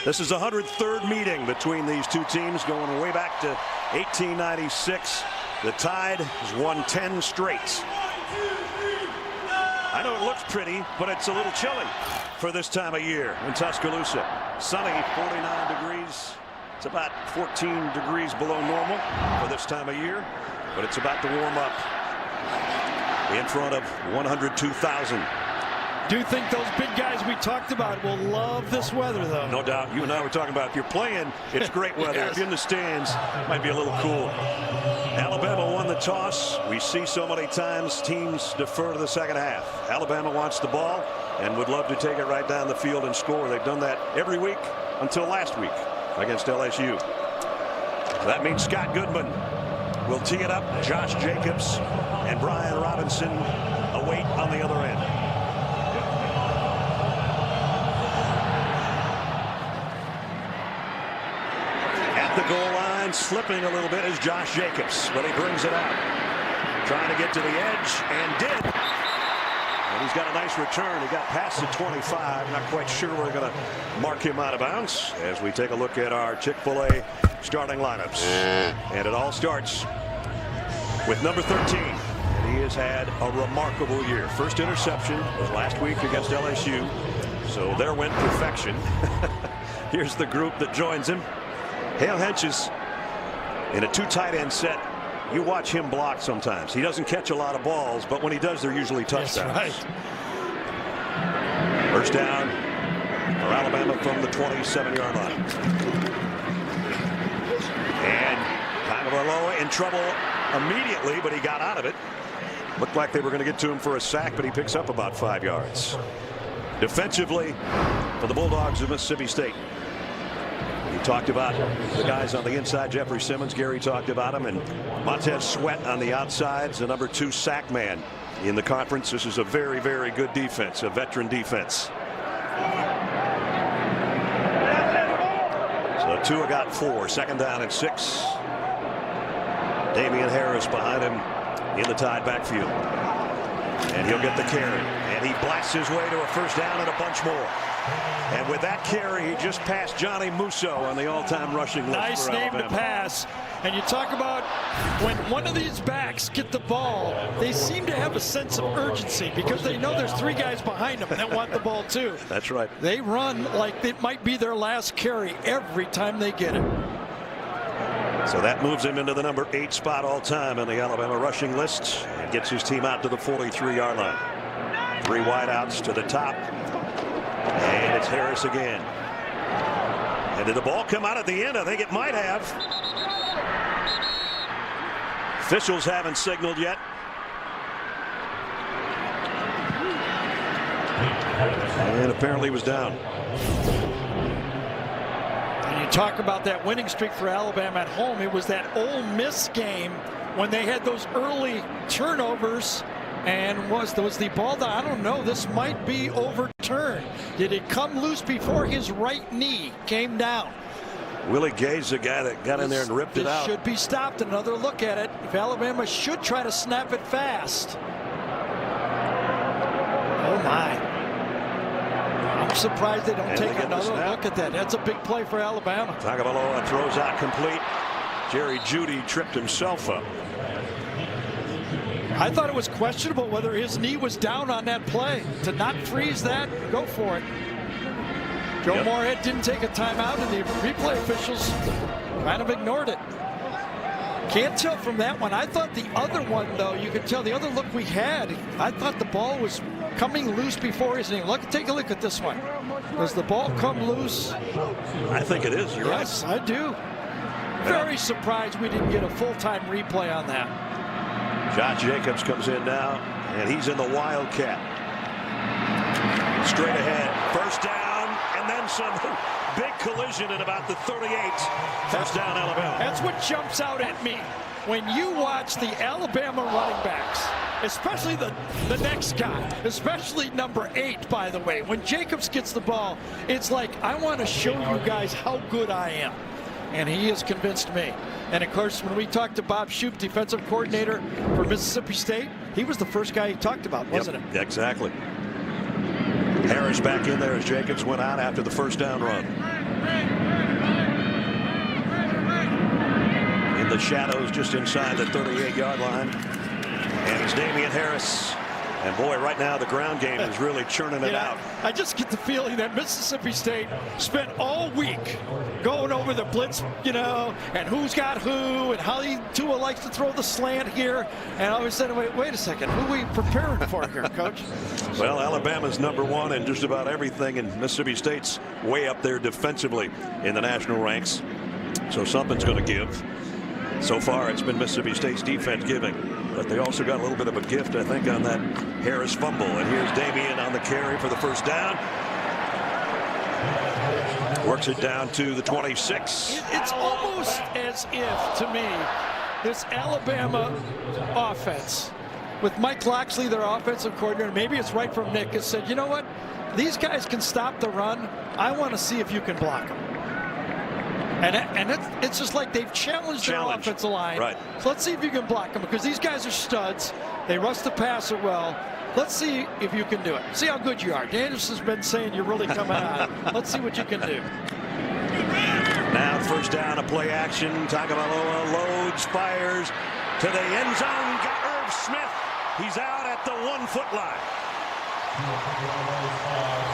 This is the 103rd meeting between these two teams, going way back to 1896. The Tide has won 10 straight. I know it looks pretty, but it's a little chilly for this time of year in Tuscaloosa. Sunny, 49 degrees. It's about 14 degrees below normal for this time of year, but it's about to warm up in front of 102,000. Do you think those big guys we talked about will love this weather, though? No doubt. You and I were talking about if you're playing, it's great weather. Yes. If you're in the stands, it might be a little cool. Alabama won the toss. We see so many times teams defer to the second half. Alabama wants the ball and would love to take it right down the field and score. They've done that every week until last week against LSU. That means Scott Goodman will tee it up. Josh Jacobs and Brian Robinson await on the other end. The goal line, slipping a little bit, is Josh Jacobs, but he brings it out. Trying to get to the edge, and did. And he's got a nice return. He got past the 25. Not quite sure we're going to mark him out of bounds as we take a look at our Chick-fil-A starting lineups. And it all starts with number 13. And he has had a remarkable year. First interception was last week against LSU. So there went perfection. Here's the group that joins him. Hale Henches in a two tight end set. You watch him block sometimes. He doesn't catch a lot of balls, but when he does, they're usually touchdowns. That's right. First down for Alabama from the 27-yard line. And Tagovailoa in trouble immediately, but he got out of it. Looked like they were going to get to him for a sack, but he picks up about 5 yards. Defensively for the Bulldogs of Mississippi State. We talked about the guys on the inside. Jeffrey Simmons, Gary talked about him, and Montez Sweat on the outside, the number 2 sack man in the conference. This is a very, very good defense, a veteran defense. So Tua got 4, second down and 6. Damian Harris behind him in the Tide backfield, and he'll get the carry, and he blasts his way to a first down and a bunch more. And with that carry, he just passed Johnny Musso on the all-time rushing list. Nice for name Alabama. to pass. And you talk about when one of these backs get the ball, they seem to have a sense of urgency because they know there's 3 guys behind them that want the ball too. That's right. They run like it might be their last carry every time they get it. So that moves him into the number 8 spot all-time on the Alabama rushing list and gets his team out to the 43-yard line. 3 wideouts to the top. And it's Harris again. And did the ball come out at the end? I think it might have. Officials haven't signaled yet. And apparently he was down. And you talk about that winning streak for Alabama at home. It was that Ole Miss game when they had those early turnovers. And was the ball down? I don't know. This might be overturned. Did it come loose before his right knee came down? Willie Gay's the guy that got in there and ripped it out. Should be stopped. Another look at it. If Alabama should try to snap it fast. Oh my. I'm surprised they don't take another look at that. That's a big play for Alabama. Tagovailoa throws out complete. Jerry Jeudy tripped himself up. I thought it was questionable whether his knee was down on that play. To not freeze that, go for it. Joe Moorhead didn't take a timeout, and the replay officials kind of ignored it. Can't tell from that one. I thought the other one, though, you could tell the other look we had, I thought the ball was coming loose before his knee. Take a look at this one. Does the ball come loose? I think it is. You're right. Yes, I do. Very surprised we didn't get a full-time replay on that. Josh Jacobs comes in now, and he's in the Wildcat. Straight ahead, first down, and then some big collision at about the 38. First down, Alabama. That's what jumps out at me when you watch the Alabama running backs, especially the next guy, especially number 8, by the way. When Jacobs gets the ball, it's like, I want to show you guys how good I am. And he has convinced me. And of course, when we talked to Bob Shoop, defensive coordinator for Mississippi State, he was the first guy he talked about, wasn't it? Exactly. Harris back in there as Jacobs went out after the first down run. In the shadows just inside the 38-yard line. And it's Damian Harris. And boy, right now the ground game is really churning it out. I just get the feeling that Mississippi State spent all week going over the blitz, and who's got who and how Tua likes to throw the slant here. And all of a sudden, wait a second, who are we preparing for here, Coach? Well, Alabama's #1 in just about everything, and Mississippi State's way up there defensively in the national ranks. So something's going to give. So far, it's been Mississippi State's defense giving. But they also got a little bit of a gift, I think, on that Harris fumble. And here's Damian on the carry for the first down. Works it down to the 26. It's almost as if, to me, this Alabama offense, with Mike Locksley, their offensive coordinator, maybe it's right from Nick, has said, you know what? These guys can stop the run. I want to see if you can block them. And it's just like they've challenged their offensive line. Right. So let's see if you can block them, because these guys are studs. They rush the passer well. Let's see if you can do it. See how good you are. Anderson's been saying you're really coming on. Let's see what you can do. Now first down, a play action. Tagovailoa loads, fires to the end zone. Got Irv Smith. He's out at the 1-foot line.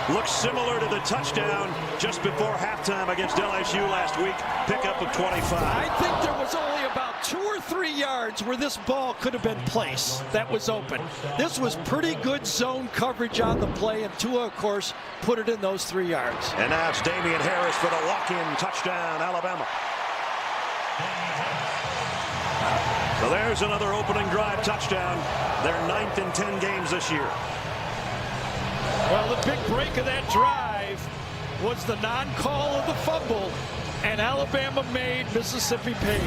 Looks similar to the touchdown just before halftime against LSU last week. Pickup of 25. I think there was only about 2 or 3 yards where this ball could have been placed that was open. This was pretty good zone coverage on the play, and Tua, of course, put it in those 3 yards. And now it's Damian Harris for the walk-in touchdown, Alabama. So there's another opening drive touchdown. Their 9th in 10 games this year. Well, the big break of that drive was the non-call of the fumble, and Alabama made Mississippi pay.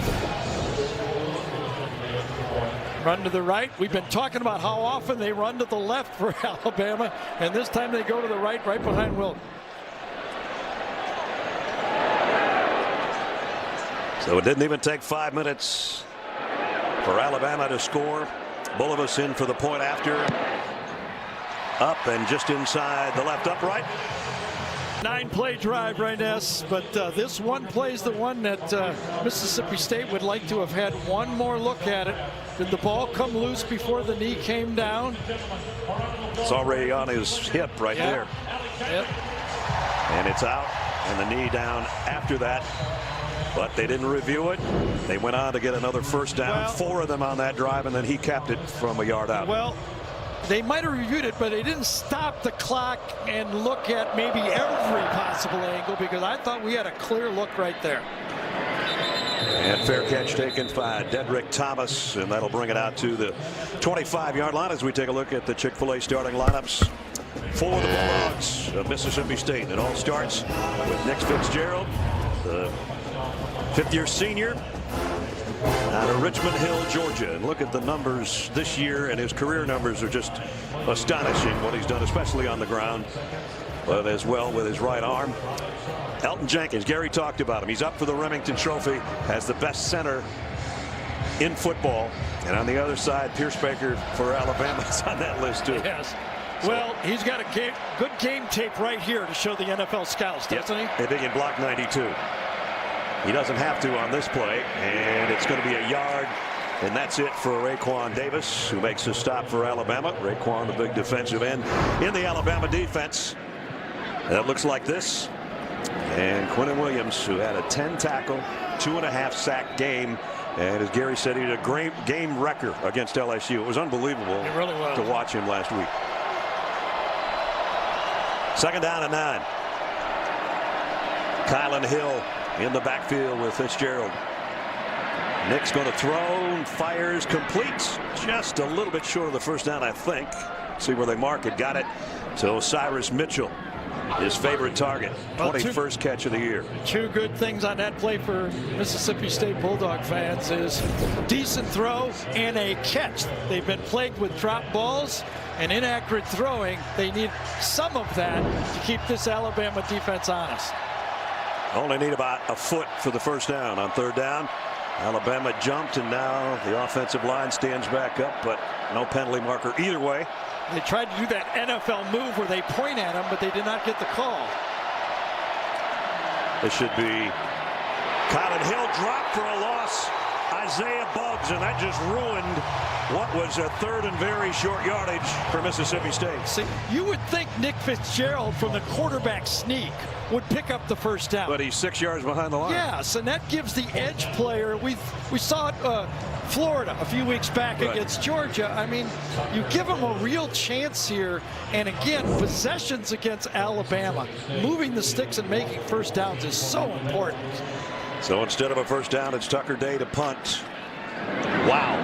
Run to the right. We've been talking about how often they run to the left for Alabama, and this time they go to the right behind Will. So it didn't even take 5 minutes for Alabama to score. Bullivus in for the point after. Up and just inside the left upright. 9-play drive, right, Ness, but this one play is the one that Mississippi State would like to have had one more look at it. Did the ball come loose before the knee came down? It's already on his hip right there. Yep. And it's out, and the knee down after that. But they didn't review it. They went on to get another first down. Well, 4 of them on that drive, and then he capped it from a yard out. Well, they might have reviewed it, but they didn't stop the clock and look at maybe every possible angle, because I thought we had a clear look right there. And fair catch taken by Dedrick Thomas, and that'll bring it out to the 25-yard line as we take a look at the Chick-fil-A starting lineups for the Bulldogs of Mississippi State. It all starts with Nick Fitzgerald, the 5th-year senior out of Richmond Hill, Georgia. And look at the numbers this year, and his career numbers are just astonishing, what he's done, especially on the ground, but as well with his right arm. Elton Jenkins, Gary talked about him. He's up for the Remington Trophy as the best center in football. And on the other side, Pierce Baker for Alabama is on that list too. Yes. Well, he's got a good game tape right here to show the NFL scouts, doesn't he? I think in block 92. He doesn't have to on this play, and it's going to be a yard, and that's it for Raekwon Davis, who makes a stop for Alabama. Raekwon, the big defensive end in the Alabama defense. That looks like this. And Quinta Williams, who had a 10-tackle, 2.5 sack game, and as Gary said, he had a great game record against LSU. It was unbelievable. It really was. To watch him last week. 2nd down and 9. Kylan Hill in the backfield with Fitzgerald. Nick's going to throw and fires, completes just a little bit short of the first down, I think. See where they mark it. Got it to Cyrus Mitchell, his favorite target. 21st catch of the year. 2 good things on that play for Mississippi State Bulldog fans is decent throw and a catch. They've been plagued with drop balls and inaccurate throwing. They need some of that to keep this Alabama defense honest. Only need about a foot for the first down on 3rd down. Alabama jumped, and now the offensive line stands back up, but no penalty marker either way. They tried to do that NFL move where they point at him, but they did not get the call. This should be Kylan Hill dropped for a loss. Isaiah Buggs, and that just ruined what was a third and very short yardage for Mississippi State. See, you would think Nick Fitzgerald from the quarterback sneak would pick up the first down. But he's 6 yards behind the line. Yes, and that gives the edge player. We saw it Florida a few weeks back against Georgia. I mean, you give them a real chance here. And again, possessions against Alabama, moving the sticks and making first downs is so important. So instead of a first down, it's Tucker Day to punt. Wow.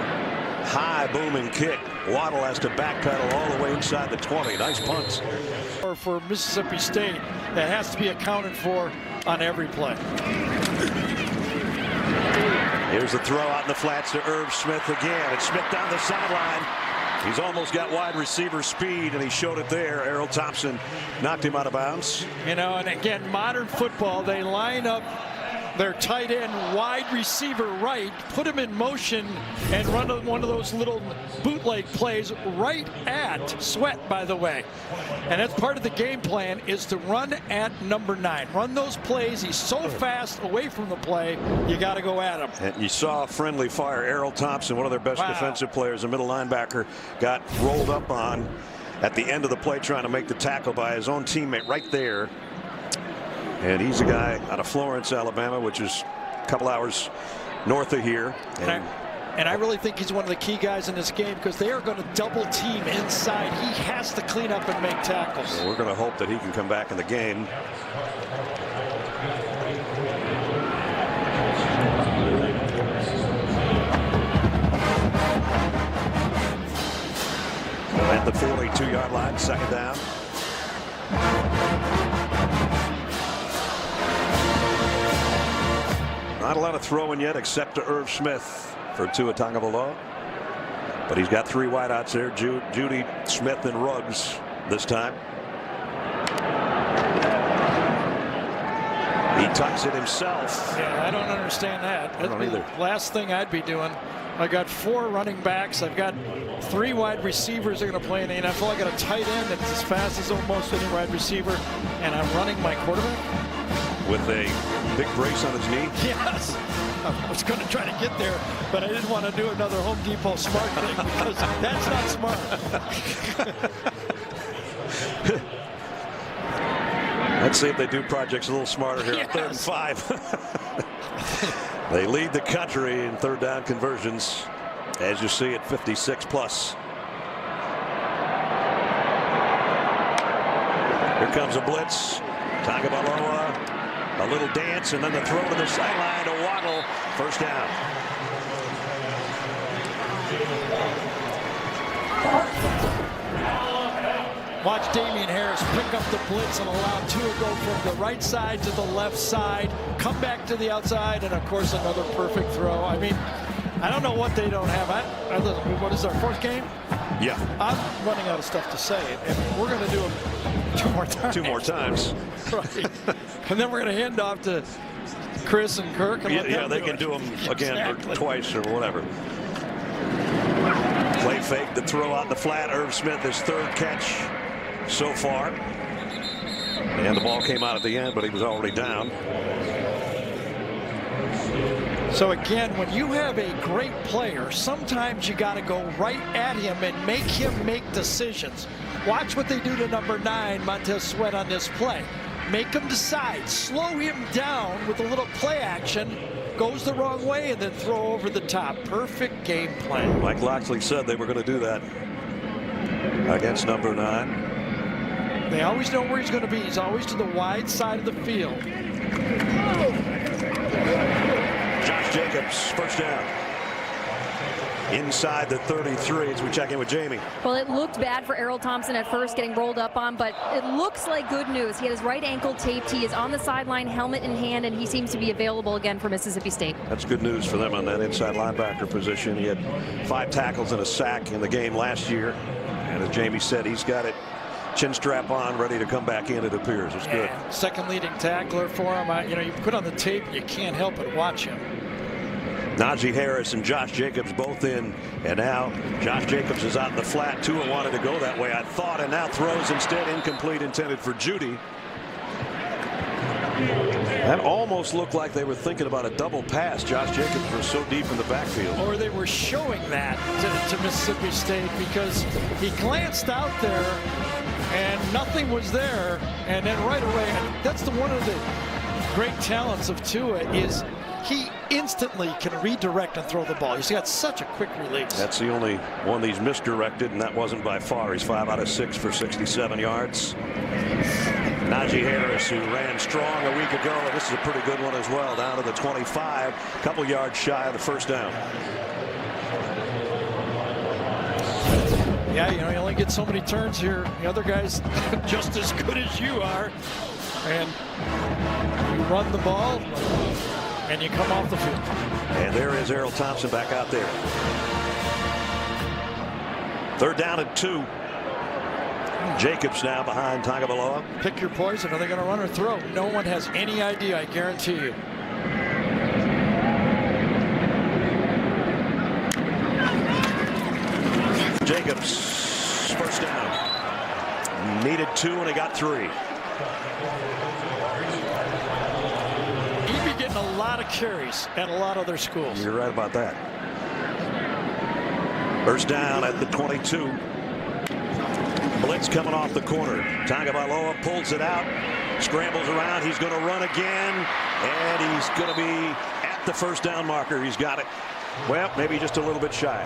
High booming kick. Waddle has to backpedal all the way inside the 20. Nice punt. For Mississippi State, that has to be accounted for on every play. Here's the throw out in the flats to Irv Smith again. It's Smith down the sideline. He's almost got wide receiver speed, and he showed it there. Errol Thompson knocked him out of bounds. You know, and again, modern football, they line up their tight end wide receiver right, put him in motion, and run one of those little bootleg plays right at Sweat, by the way. And that's part of the game plan, is to run at number 9. Run those plays. He's so fast away from the play, you got to go at him. And you saw friendly fire. Errol Thompson, one of their best defensive players, a middle linebacker, got rolled up on at the end of the play trying to make the tackle by his own teammate right there. And he's a guy out of Florence, Alabama, which is a couple hours north of here. And I really think he's one of the key guys in this game, because they are going to double team inside. He has to clean up and make tackles. So we're going to hope that he can come back in the game. At the 42-yard line, second down. Not a lot of throwing yet, except to Irv Smith for Tua Tagovailoa. But he's got 3 wideouts there: Judy, Smith, and Ruggs this time. He tucks it himself. Yeah, I don't understand that. I don't either. Last thing I'd be doing. I got 4 running backs. I've got 3 wide receivers that are going to play in the NFL. I got a tight end that's as fast as almost any wide receiver, and I'm running my quarterback with a big brace on his knee. Yes. I was going to try to get there, but I didn't want to do another Home Depot smart thing, because that's not smart. Let's see if they do projects a little smarter here. Yes. On 3rd and 5. They lead the country in third down conversions, as you see, at 56+. Here comes a blitz. Tagovailoa, a little dance, and then the throw to the sideline to Waddle. First down. Watch Damian Harris pick up the blitz and allow Tua to go from the right side to the left side, come back to the outside, and of course another perfect throw. I mean, I don't know what they don't have. What is our 4th game? Yeah. I'm running out of stuff to say, and we're going to do them 2 more times. 2 more times. Right. And then we're going to hand off to Chris and Kirk. And yeah, they can do them again or twice or whatever. Play fake, the throw out in the flat. Irv Smith, his 3rd catch so far. And the ball came out at the end, but he was already down. So again, when you have a great player, sometimes you got to go right at him and make him make decisions. Watch what they do to number 9, Montez Sweat, on this play. Make him decide. Slow him down with a little play action. Goes the wrong way, and then throw over the top. Perfect game plan. Mike Locksley said they were going to do that against number 9. They always know where he's going to be. He's always to the wide side of the field. Josh Jacobs, first down. Inside the 33 as we check in with Jamie. Well, it looked bad for Errol Thompson at first, getting rolled up on, but it looks like good news. He had his right ankle taped. He is on the sideline, helmet in hand, and he seems to be available again for Mississippi State. That's good news for them on that inside linebacker position. He had 5 tackles and a sack in the game last year. And as Jamie said, he's got it chin strap on, ready to come back in, it appears. It's good. Second leading tackler for him. You put on the tape, you can't help but watch him. Najee Harris and Josh Jacobs both in, and now Josh Jacobs is out in the flat. Tua wanted to go that way, I thought, and now throws instead incomplete, intended for Judy. That almost looked like they were thinking about a double pass. Josh Jacobs was so deep in the backfield. Or they were showing that to Mississippi State, because he glanced out there and nothing was there, and then right away, and that's one of the great talents of Tua, is he instantly can redirect and throw the ball. He's got such a quick release. That's the only one he's misdirected, and that wasn't by far. He's 5 out of 6 for 67 yards. Najee Harris, who ran strong a week ago, and this is a pretty good one as well, down to the 25, a couple yards shy of the first down. Yeah, you know, you only get so many turns here. The other guy's just as good as you are, and you run the ball and you come off the field. And there is Errol Thompson back out there. 3rd down and 2. Jacobs now behind Tagovailoa. Pick your poison. Are they going to run or throw? No one has any idea, I guarantee you. Jacobs, first down. Needed 2 and he got 3. He'd be getting a lot of carries at a lot of their schools. You're right about that. First down at the 22. Blitz coming off the corner. Tagovailoa pulls it out, scrambles around. He's going to run again, and he's going to be at the first down marker. He's got it. Well, maybe just a little bit shy.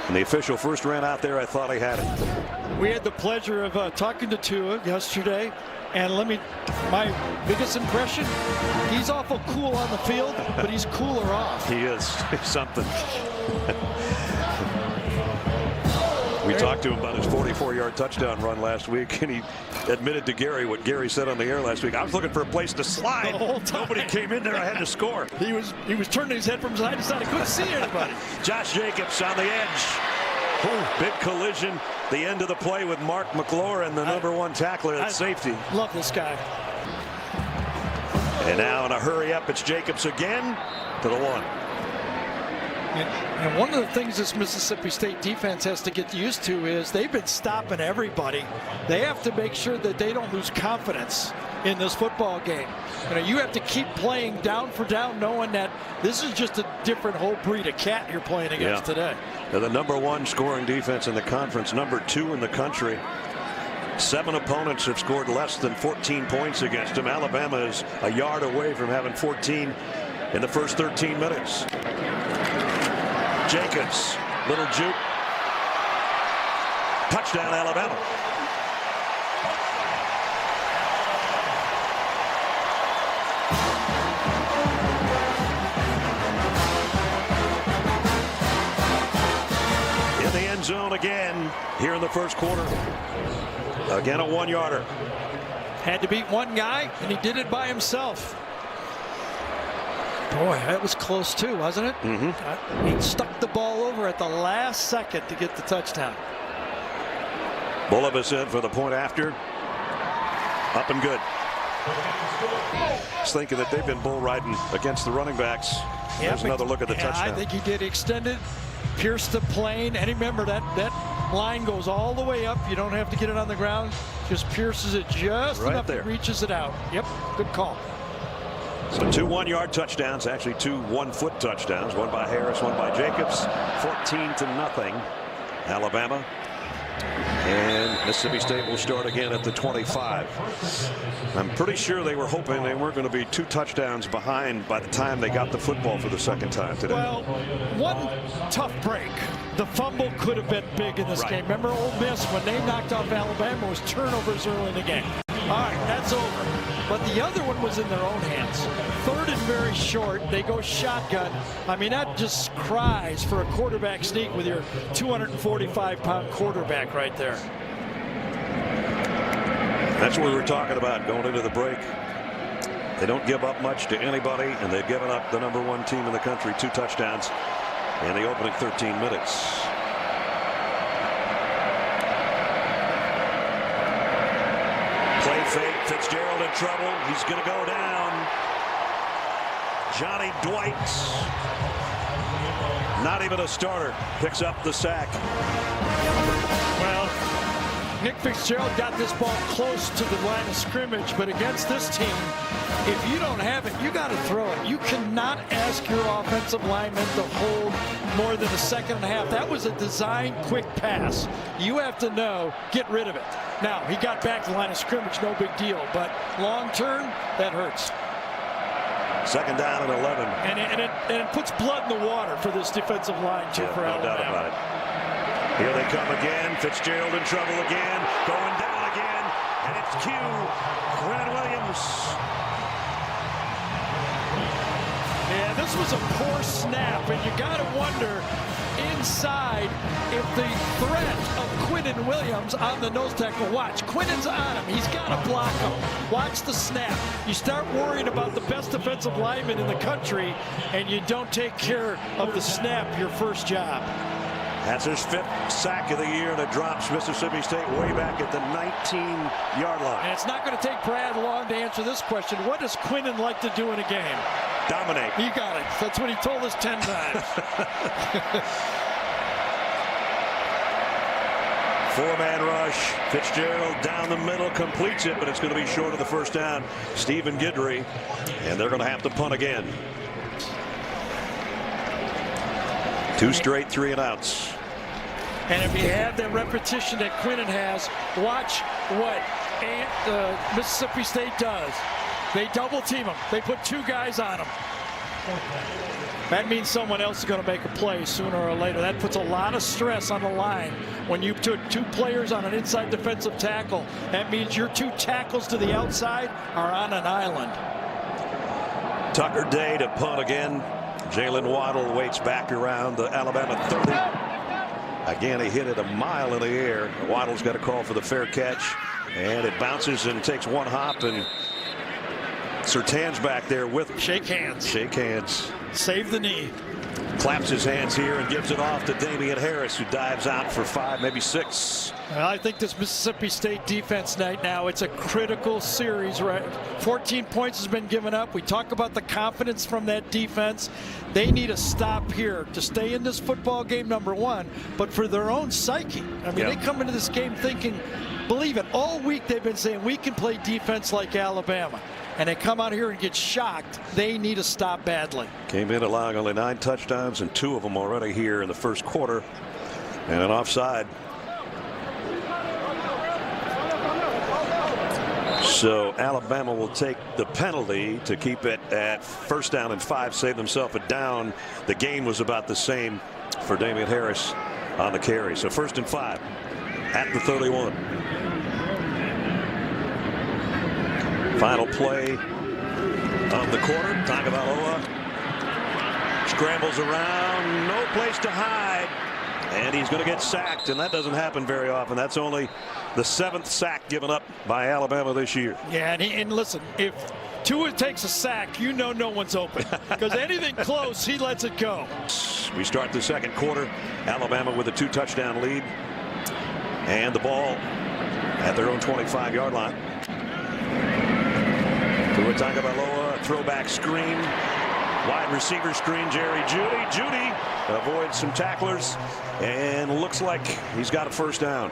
And the official first ran out there. I thought he had it. We had the pleasure of talking to Tua yesterday, and my biggest impression, he's awful cool on the field, but he's cooler off. He is something. We talked to him about his 44-yard touchdown run last week, and he admitted to Gary what Gary said on the air last week. I was looking for a place to slide. The whole time. Nobody came in there. I had to score. He was turning his head from side to side. He couldn't see anybody. Josh Jacobs on the edge. Ooh, big collision. The end of the play with Mark McLaurin, the number 1 tackler at safety. Love this guy. And now in a hurry up, it's Jacobs again to the 1. And one of the things this Mississippi State defense has to get used to is they've been stopping everybody. They have to make sure that they don't lose confidence in this football game. You know, you have to keep playing down for down, knowing that this is just a different whole breed of cat you're playing against today. They're the number 1 scoring defense in the conference, number 2 in the country. 7 opponents have scored less than 14 points against them. Alabama is a yard away from having 14 in the first 13 minutes. Jacobs, little juke. Touchdown, Alabama. In the end zone again here in the first quarter. Again, a 1-yarder. Had to beat one guy, and he did it by himself. Boy, that was close too, wasn't it? Mm-hmm. He stuck the ball over at the last second to get the touchdown. Bullivus in for the point after. Up and good. Just thinking that they've been bull riding against the running backs. There's another look at the touchdown. I think he did extended, pierced the plane, and remember that line goes all the way up. You don't have to get it on the ground. Just pierces it just right enough there. and reaches it out. Yep, good call. So 2 1-yard touchdowns, actually 2 1-foot touchdowns, one by Harris, one by Jacobs. 14-0 Alabama. And Mississippi State will start again at the 25. I'm pretty sure they were hoping they weren't going to be 2 touchdowns behind by the time they got the football for the second time today. Well, one tough break. The fumble could have been big in this game. Remember Ole Miss, when they knocked off Alabama, was turnovers early in the game. All right, that's over. But the other one was in their own hands. 3rd and very short. They go shotgun. I mean, that just cries for a quarterback sneak with your 245-pound quarterback right there. That's what we were talking about going into the break. They don't give up much to anybody, and they've given up the number 1 team in the country 2 touchdowns in the opening 13 minutes. Play fake. Fitzgerald in trouble. He's going to go down. Johnny Dwight, not even a starter, picks up the sack. Well, Nick Fitzgerald got this ball close to the line of scrimmage, but against this team, if you don't have it, you got to throw it. You cannot ask your offensive linemen to hold more than a second and a half. That was a design quick pass. You have to know, get rid of it. Now, he got back to the line of scrimmage, no big deal, but long term, that hurts. Second down and 11. And it puts blood in the water for this defensive line, too, for no Alabama. doubt about it. Here they come again. Fitzgerald in trouble again. Going down again. And it's Quinta Williams. Yeah, this was a poor snap, and you got to wonder inside if the threat of Quinta Williams on the nose tackle. Watch, Quinton's on him. He's got to block him. Watch the snap. You start worrying about the best defensive lineman in the country, and you don't take care of the snap, your first job. That's his 5th sack of the year, and it drops Mississippi State way back at the 19-yard line. And it's not going to take Brad long to answer this question. What does Quinton like to do in a game? Dominate. He got it. That's what he told us 10 times. 4-man rush. Fitzgerald down the middle, completes it, but it's going to be short of the first down. Stephen Guidry, and they're going to have to punt again. 2 straight 3-and-outs. And if you have that repetition that Quinton has, watch what Mississippi State does. They double team him. They put 2 guys on him. That means someone else is going to make a play sooner or later. That puts a lot of stress on the line. When you took 2 players on an inside defensive tackle, that means your 2 tackles to the outside are on an island. Tucker Day to punt again. Jalen Waddle waits back around the Alabama 30. Again, he hit it a mile in the air. Waddle's got a call for the fair catch, and it bounces and takes 1 hop, and Surtan's back there with him. Shake hands. Shake hands. Save the knee. Claps his hands here and gives it off to Damian Harris, who dives out for 5, maybe 6. Well, I think this Mississippi State defense night now, it's a critical series, right? 14 points has been given up. We talk about the confidence from that defense. They need a stop here to stay in this football game, number 1, but for their own psyche. I mean, They come into this game thinking, believe it, all week they've been saying we can play defense like Alabama. And they come out here and get shocked. They need a stop badly. Came in allowing only 9 touchdowns, and 2 of them already here in the first quarter. And an offside. So Alabama will take the penalty to keep it at 1st down and 5, save themselves a down. The gain was about the same for Damian Harris on the carry. So 1st and 5 at the 31. Final play of the quarter. Tagovailoa scrambles around, no place to hide, and he's going to get sacked, and that doesn't happen very often. That's only the 7th sack given up by Alabama this year. Yeah, and listen, if Tua takes a sack, you know no one's open, because anything close, he lets it go. We start the second quarter. Alabama with a 2-touchdown lead, and the ball at their own 25-yard line. Tua Tagovailoa, throwback screen, wide receiver screen, Jerry Jeudy. Jeudy avoids some tacklers and looks like he's got a 1st down.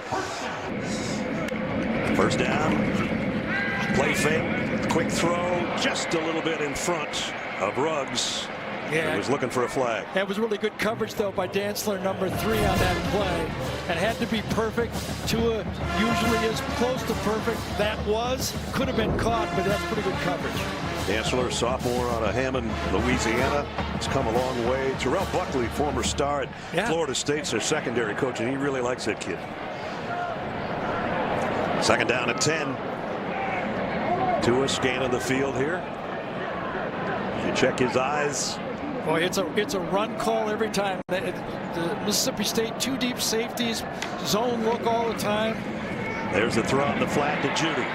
1st down, play fake, quick throw, just a little bit in front of Ruggs. Yeah, he was looking for a flag. That was really good coverage, though, by Dantzler, number 3 on that play. It had to be perfect. Tua usually is close to perfect. That could have been caught, but that's pretty good coverage. Dantzler, sophomore out of Hammond, Louisiana, has come a long way. Terrell Buckley, former star at Florida State's their secondary coach, and he really likes that kid. 2nd down at 10. Tua scanning the field here. If you check his eyes. Boy, it's a run call every time. The Mississippi State 2 deep safeties, zone look all the time. There's the throw in the flat to Jeudy.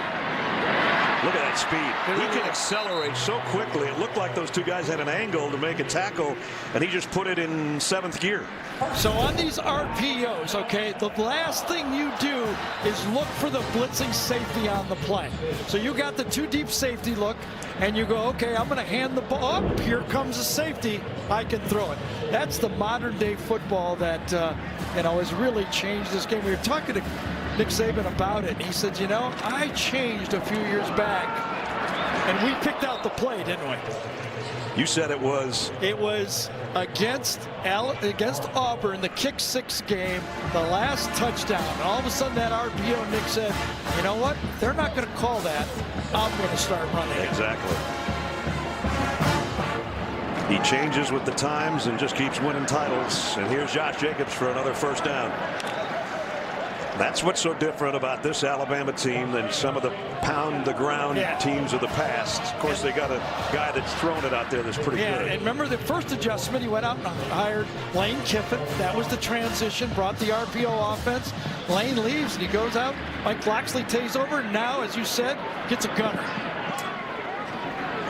Look at that speed. He can accelerate so quickly. It looked like those 2 guys had an angle to make a tackle, and he just put it in 7th gear. So on these RPOs, okay, the last thing you do is look for the blitzing safety on the play. So you got the 2 deep safety look, and you go, okay, I'm going to hand the ball up. Here comes a safety. I can throw it. That's the modern day football that has really changed this game. We were talking to Nick Saban about it. And he said, you know, I changed a few years back, and we picked out the play, didn't we? You said it was. It was against Auburn, the kick 6 game, the last touchdown. And all of a sudden, that RPO, Nick said, you know what? They're not going to call that. I'm going to start running it. Exactly. He changes with the times and just keeps winning titles. And here's Josh Jacobs for another first down. That's what's so different about this Alabama team than some of the pound-the-ground teams of the past. Of course, they got a guy that's thrown it out there that's pretty good. And remember the first adjustment, he went out and hired Lane Kiffin. That was the transition, brought the RPO offense. Lane leaves, and he goes out. Mike Loxley takes over, and now, as you said, gets a gunner.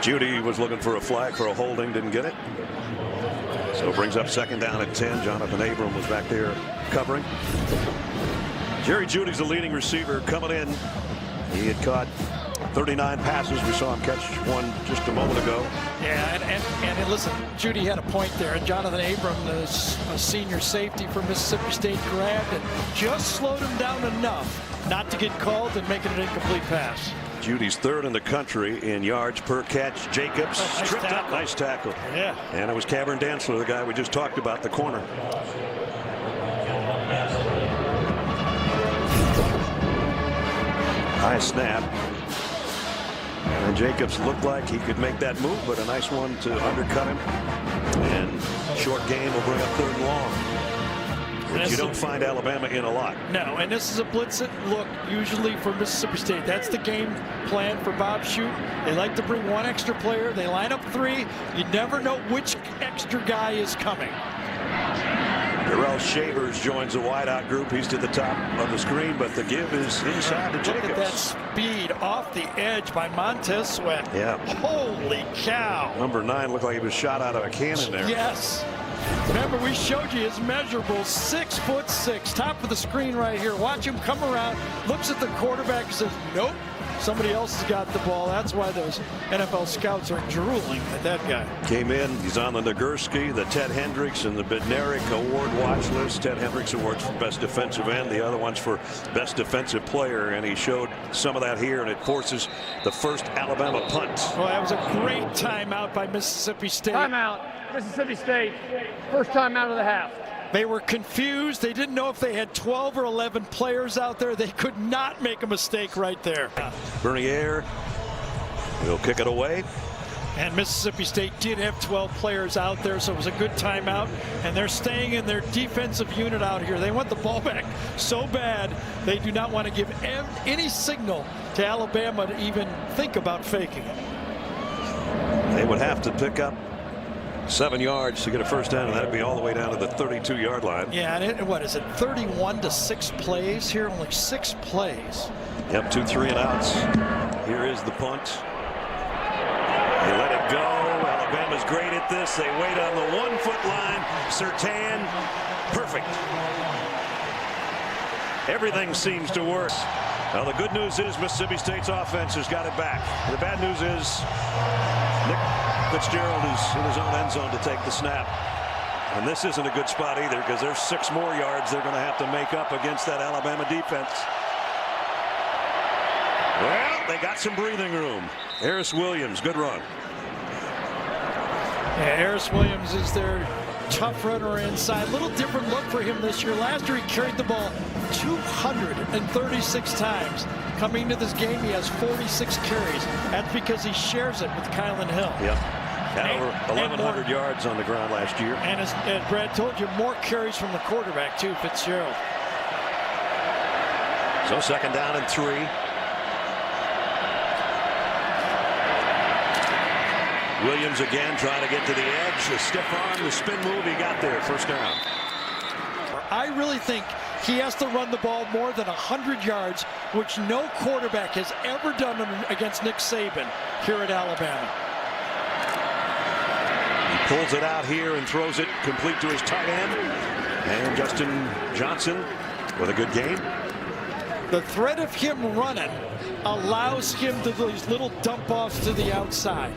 Judy was looking for a flag for a holding, didn't get it. So it brings up second down at 10. Jonathan Abram was back there covering. Jerry Judy's the leading receiver coming in. He had caught 39 passes. We saw him catch one just a moment ago. Yeah, and listen, Judy had a point there. And Jonathan Abram, the senior safety for Mississippi State, grabbed and just slowed him down enough not to get called and make it an incomplete pass. Judy's third in the country in yards per catch. Jacobs tripped up. Nice tackle. Yeah. And it was Cameron Dantzler, the guy we just talked about, the corner. High snap. And Jacobs looked like he could make that move, but a nice one to undercut him. And short game will bring up third and long, which you don't find Alabama in a lot. No, and this is a blitz look usually for Mississippi State. That's the game plan for Bob Shoot. They like to bring one extra player. They line up 3. You never know which extra guy is coming. Terrell Shavers joins the wideout group. He's to the top of the screen, but the give is inside to Jacobs. Look at that speed off the edge by Montez Sweat. Yeah. Holy cow. Number 9 looked like he was shot out of a cannon there. Yes. Remember, we showed you his measurables, 6'6", top of the screen right here. Watch him come around, looks at the quarterback and says, nope, somebody else has got the ball. That's why those NFL scouts are drooling at that guy. Came in, he's on the Nagurski, the Ted Hendricks, and the Bednarik Award watch list. Ted Hendricks Awards for Best Defensive End, the other one's for Best Defensive Player, and he showed some of that here, and it forces the first Alabama punt. Well, that was a great timeout by Mississippi State. Timeout, Mississippi State, first timeout of the half. They were confused. They didn't know if they had 12 or 11 players out there. They could not make a mistake right there. Bernier will kick it away. And Mississippi State did have 12 players out there, so it was a good timeout. And they're staying in their defensive unit out here. They want the ball back so bad, they do not want to give any signal to Alabama to even think about faking it. They would have to pick up 7 yards to get a first down, and that'd be all the way down to the 32-yard line. Yeah, and what is it, 31 to 6 plays here? Only 6 plays. Yep, 2 3 and outs. Here is the punt. They let it go. Alabama's great at this. They wait on the 1-foot line. Surtain, perfect. Everything seems to work. Now, the good news is Mississippi State's offense has got it back. The bad news is Nick Fitzgerald is in his own end zone to take the snap. And this isn't a good spot either, because there's 6 more yards they're going to have to make up against that Alabama defense. Well, they got some breathing room. Harris Williams, good run. Yeah, Harris Williams is their tough runner inside. A little different look for him this year. Last year he carried the ball 236 times. Coming into this game, he has 46 carries. That's because he shares it with Kylan Hill. Yep. Had over 1,100 yards on the ground last year. And as Brad told you, more carries from the quarterback too, Fitzgerald. So second down and 3. Williams again trying to get to the edge. The stiff arm, the spin move, he got there. First down. I really think he has to run the ball more than 100 yards, which no quarterback has ever done against Nick Saban here at Alabama. He pulls it out here and throws it complete to his tight end. And Justin Johnson with a good game. The threat of him running allows him to do these little dump offs to the outside.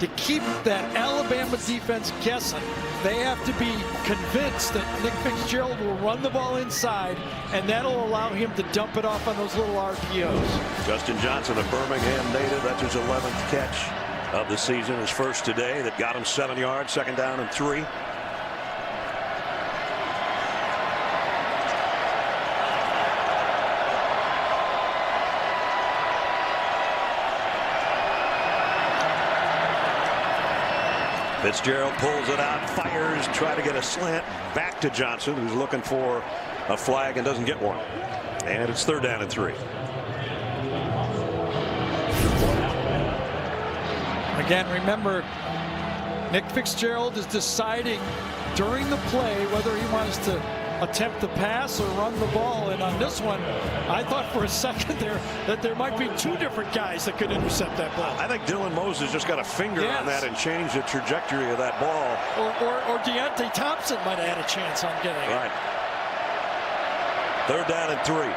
to keep that Alabama defense guessing, they have to be convinced that Nick Fitzgerald will run the ball inside, and that'll allow him to dump it off on those little RPOs. Justin Johnson, a Birmingham native, that's his 11th catch of the season, his first today, that got him 7 yards, 2nd down and 3. Fitzgerald pulls it out, fires, try to get a slant back to Johnson, who's looking for a flag and doesn't get one. And it's 3rd down and 3. Again, remember, Nick Fitzgerald is deciding during the play whether he wants to attempt the pass or run the ball. And on this one, I thought for a second there that there might be 2 different guys that could intercept that ball. I think Dylan Moses just got a finger on that and changed the trajectory of that ball. Or Deontay Thompson might have had a chance on getting it. Right. 3rd down and 3.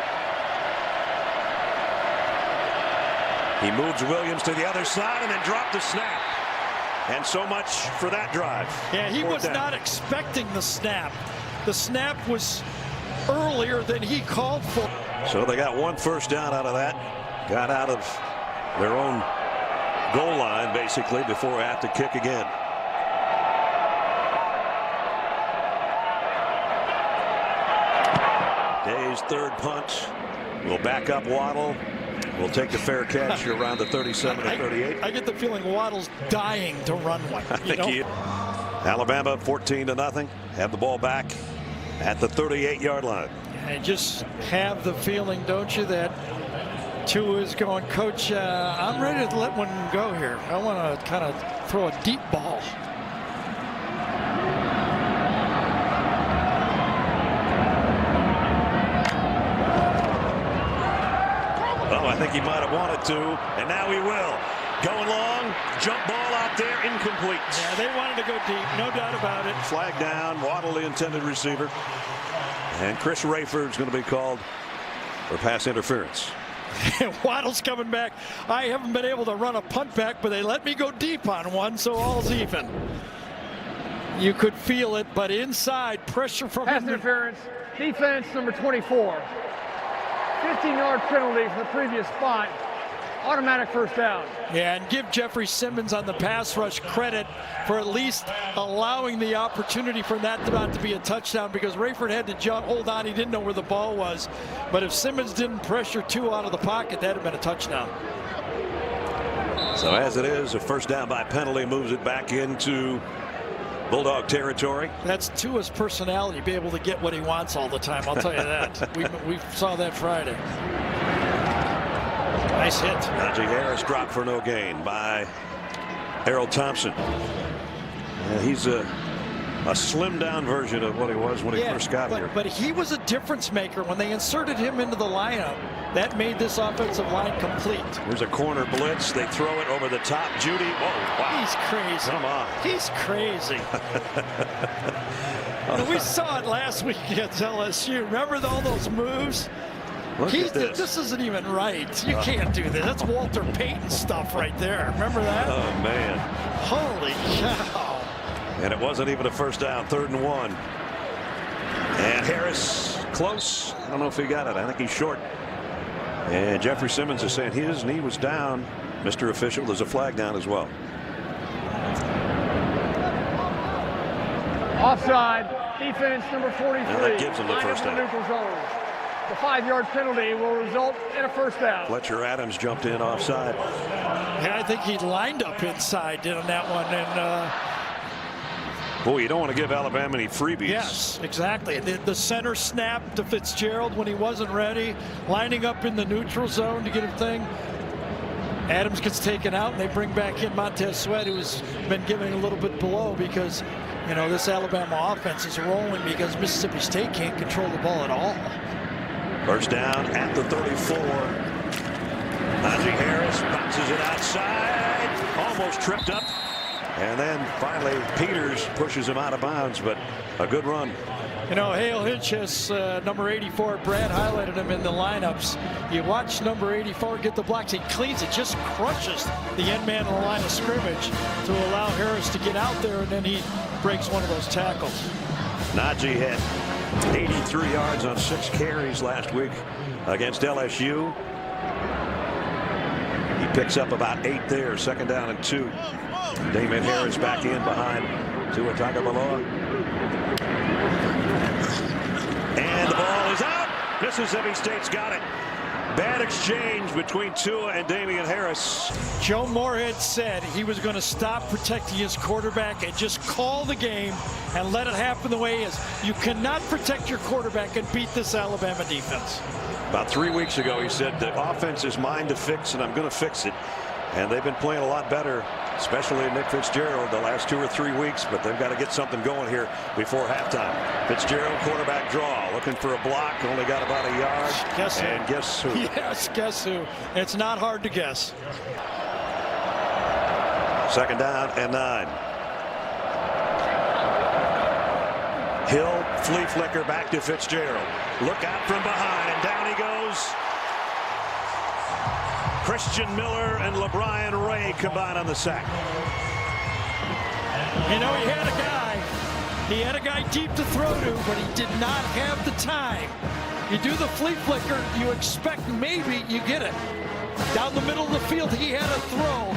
He moves Williams to the other side and then dropped the snap. And so much for that drive. Yeah, he was not expecting the snap. The snap was earlier than he called for. So they got 1 first down out of that. Got out of their own goal line, basically, before they have to kick again. Day's 3rd punt. Will back up Waddle. Will take the fair catch around the 37 to 38. I get the feeling Waddle's dying to run one. I think he is. Alabama 14-0. Have the ball back at the 38-yard line. I just have the feeling, don't you, that Tua is going, Coach, I'm ready to let one go here. I want to kind of throw a deep ball. Oh, I think he might have wanted to, and now he will. Going long, jump ball out there, incomplete. Yeah, they wanted to go deep, no doubt about it. Flag down, Waddle the intended receiver. And Chris Rayford's going to be called for pass interference. Waddle's coming back. I haven't been able to run a punt back, but they let me go deep on one, so all's even. You could feel it, but inside, pressure from pass interference, defense number 24. 15-yard penalty from the previous spot. Automatic first down. Yeah, and give Jeffrey Simmons on the pass rush credit for at least allowing the opportunity for that not to be a touchdown, because Rayford had to jump, hold on, he didn't know where the ball was. But if Simmons didn't pressure 2 out of the pocket, that'd have been a touchdown. So as it is, a first down by penalty moves it back into Bulldog territory. That's Tua's personality, be able to get what he wants all the time, I'll tell you that. we saw that Friday. Nice hit. Najee Harris dropped for no gain by Harold Thompson. He's a slimmed down version of what he was when he first got here. But he was a difference maker when they inserted him into the lineup. That made this offensive line complete. There's a corner blitz. They throw it over the top. Judy. Oh, wow. He's crazy. Come on. He's crazy. We saw it last week against LSU. Remember all those moves? Look at this. This isn't even right. You can't do this. That's Walter Payton stuff right there. Remember that? Oh, man. Holy cow. And it wasn't even a first down. 3rd and 1. And Harris close. I don't know if he got it. I think he's short. And Jeffrey Simmons is saying his knee was down. Mr. Official, there's a flag down as well. Offside. Defense number 43. Now that gives him the first down. Neutral zone. The 5-yard penalty will result in a first down. Fletcher Adams jumped in offside. Yeah, I think he lined up inside on that one. And boy, you don't want to give Alabama any freebies. yes, exactly. The center snap to Fitzgerald when he wasn't ready, lining up in the neutral zone to get a thing. Adams gets taken out, and they bring back in Montez Sweat, who's been given a little bit below because, you know, this Alabama offense is rolling because Mississippi State can't control the ball at all. First down at the 34. Najee Harris bounces it outside. Almost tripped up And then finally Peters pushes him out of bounds, but a good run. You know, Hale Hitchens, number 84, Brad highlighted him in the lineups. You watch number 84 get the blocks. He cleans it, just crushes the end man on the line of scrimmage to allow Harris to get out there, and then he breaks one of those tackles. Najee had 83 yards on 6 carries last week against LSU. He picks up about 8 there, 2nd down and 2. Damian Harris back in behind Tua Tagovailoa. And the ball is out. Mississippi State's got it. Bad exchange between Tua and Damian Harris. Joe Moorhead said he was going to stop protecting his quarterback and just call the game and let it happen the way it is. You cannot protect your quarterback and beat this Alabama defense. About 3 weeks ago, he said the offense is mine to fix, and I'm going to fix it. And they've been playing a lot better, especially Nick Fitzgerald, the last 2 or 3 weeks, but they've got to get something going here before halftime. Fitzgerald, quarterback draw, looking for a block, only got about a yard. Guess who? And guess who? Yes, guess who? It's not hard to guess. 2nd down and 9. Hill, flea flicker back to Fitzgerald. Look out from behind, and down he goes. Christian Miller and LeBron Ray combine on the sack. You know, he had a guy deep to throw to, but he did not have the time. You do the flea flicker, you expect maybe you get it. Down the middle of the field, he had a throw,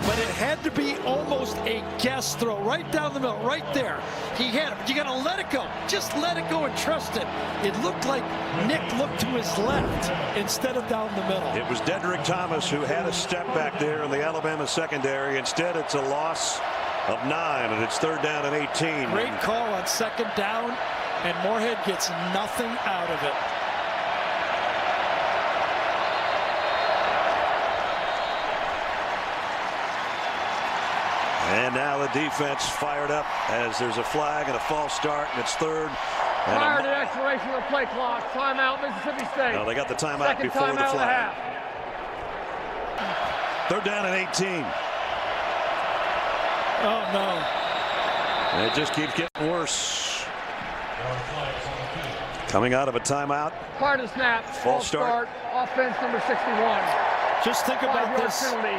but it had to be almost a guess throw, right down the middle, right there. He had it. You got to let it go. Just let it go and trust it. It looked like Nick looked to his left instead of down the middle. It was Dedrick Thomas who had a step back there in the Alabama secondary. Instead, it's a loss of 9, and it's 3rd down and 18. Great call on 2nd down, and Moorhead gets nothing out of it. And now the defense fired up as there's a flag and a false start, and it's 3rd. Prior to the expiration of the play clock, timeout Mississippi State. No, they got the timeout before the flag. 3rd down and 18. Oh, no. And it just keeps getting worse. Coming out of a timeout. Prior to the snap, false start, offense number 61. Just think about this. Penalty.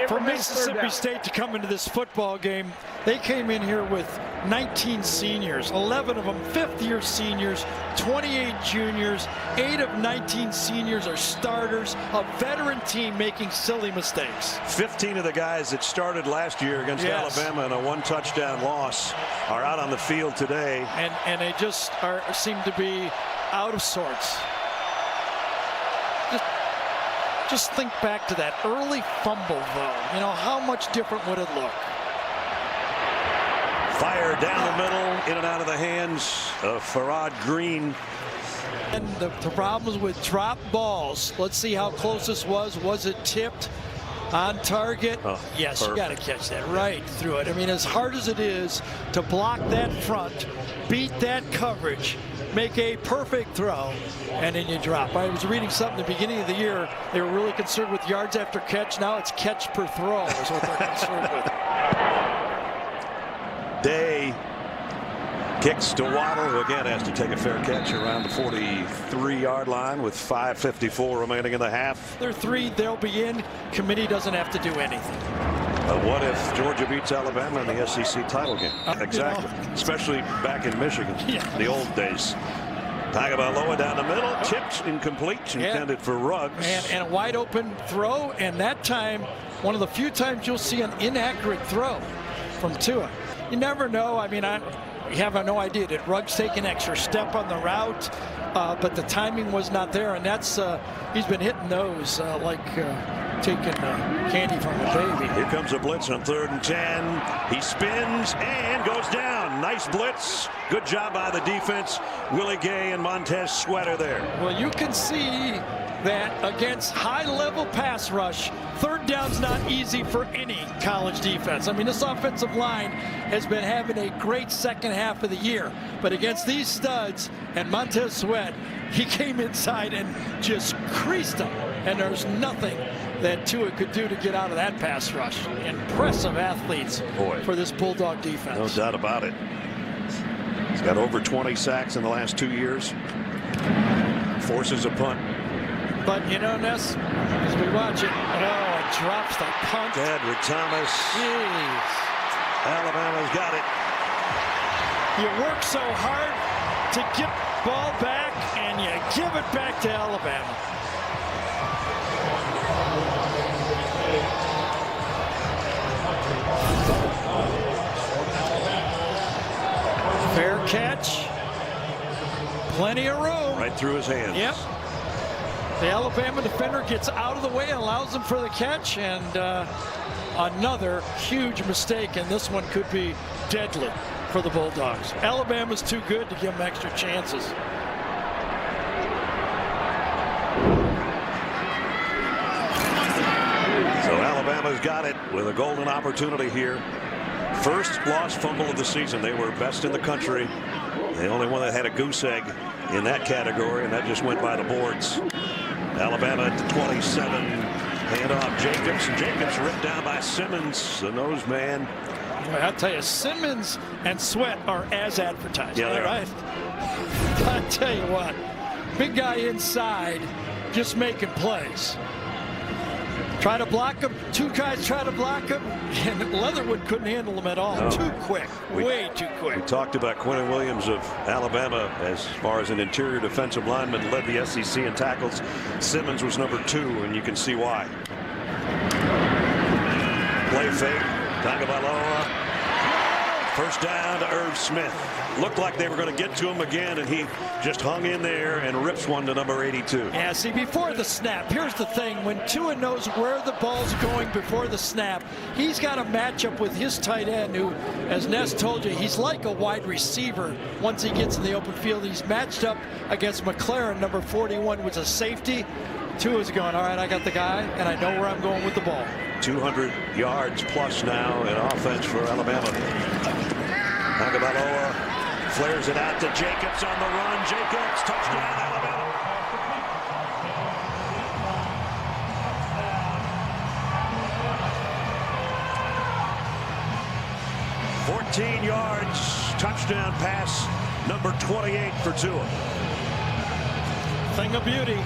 For Mississippi State to come into this football game, they came in here with 19 seniors, 11 of them 5th-year seniors, 28 juniors, 8 of 19 seniors are starters, a veteran team making silly mistakes. 15 of the guys that started last year against Alabama in a 1-touchdown loss are out on the field today. And they just seem to be out of sorts. Just think back to that early fumble, though. You know, how much different would it look? Fire down the middle, in and out of the hands of Farrod Green. And the problems with drop balls. Let's see how close this was. Was it tipped on target? Oh, yes, perfect. You got to catch that right through it. I mean, as hard as it is to block that front, beat that coverage, make a perfect throw, and then you drop. I was reading something at the beginning of the year. They were really concerned with yards after catch. Now it's catch per throw is what they're concerned with. Day kicks to Waddle, who again has to take a fair catch around the 43-yard line with 5:54 remaining in the half. They're 3, they'll be in. Committee doesn't have to do anything. What if Georgia beats Alabama in the SEC title game? Exactly. You know. Especially back in Michigan, the old days. Tagovailoa down the middle, tipped, incomplete, intended for Ruggs. And a wide open throw, and that time, one of the few times you'll see an inaccurate throw from Tua. You never know. I mean, you have no idea. Did Ruggs take an extra step on the route? But the timing was not there, and that's he's been hitting those like taking candy from a baby. Here comes a blitz on 3rd and 10. He spins and goes down. Nice blitz. Good job by the defense. Willie Gay and Montez Sweat are there. Well, you can see that against high-level pass rush, 3rd down's not easy for any college defense. I mean, this offensive line has been having a great second half of the year, but against these studs and Montez Sweat, he came inside and just creased them, and there's nothing that Tua could do to get out of that pass rush. Impressive athletes for this Bulldog defense. No doubt about it. He's got over 20 sacks in the last 2 years. Forces a punt. But, you know, Ness, as we watch it, it drops the punt. Dedrick Thomas. Jeez. Alabama's got it. You work so hard to get ball back, and you give it back to Alabama. Fair catch. Plenty of room. Right through his hands. Yep. The Alabama defender gets out of the way and allows him for the catch, and another huge mistake, and this one could be deadly for the Bulldogs. Alabama's too good to give them extra chances. So Alabama's got it with a golden opportunity here. First lost fumble of the season. They were best in the country. The only one that had a goose egg in that category, and that just went by the boards. Alabama at the 27. Hand off Jacobs. And Jacobs ripped down by Simmons, the nose man. I'll tell you, Simmons and Sweat are as advertised. Yeah, they're right. I'll tell you what, big guy inside just making plays. Try to block him. Two guys try to block him, and Leatherwood couldn't handle him at all. No. Too quick. Way too quick. We talked about Quinta Williams of Alabama as far as an interior defensive lineman, led the SEC in tackles. Simmons was number 2, and you can see why. Play fake. Tagovailoa. First down to Irv Smith. Looked like they were going to get to him again, and he just hung in there and rips one to number 82. Yeah, see, before the snap, here's the thing. When Tua knows where the ball's going before the snap, he's got a matchup with his tight end who, as Ness told you, he's like a wide receiver once he gets in the open field. He's matched up against McLaren, number 41, was a safety. Tua's going, all right, I got the guy, and I know where I'm going with the ball. 200 yards plus now in offense for Alabama. Tagovailoa flares it out to Jacobs on the run. Jacobs, touchdown, Alabama. $14 yards, touchdown pass, number 28 for Tua. Thing of beauty.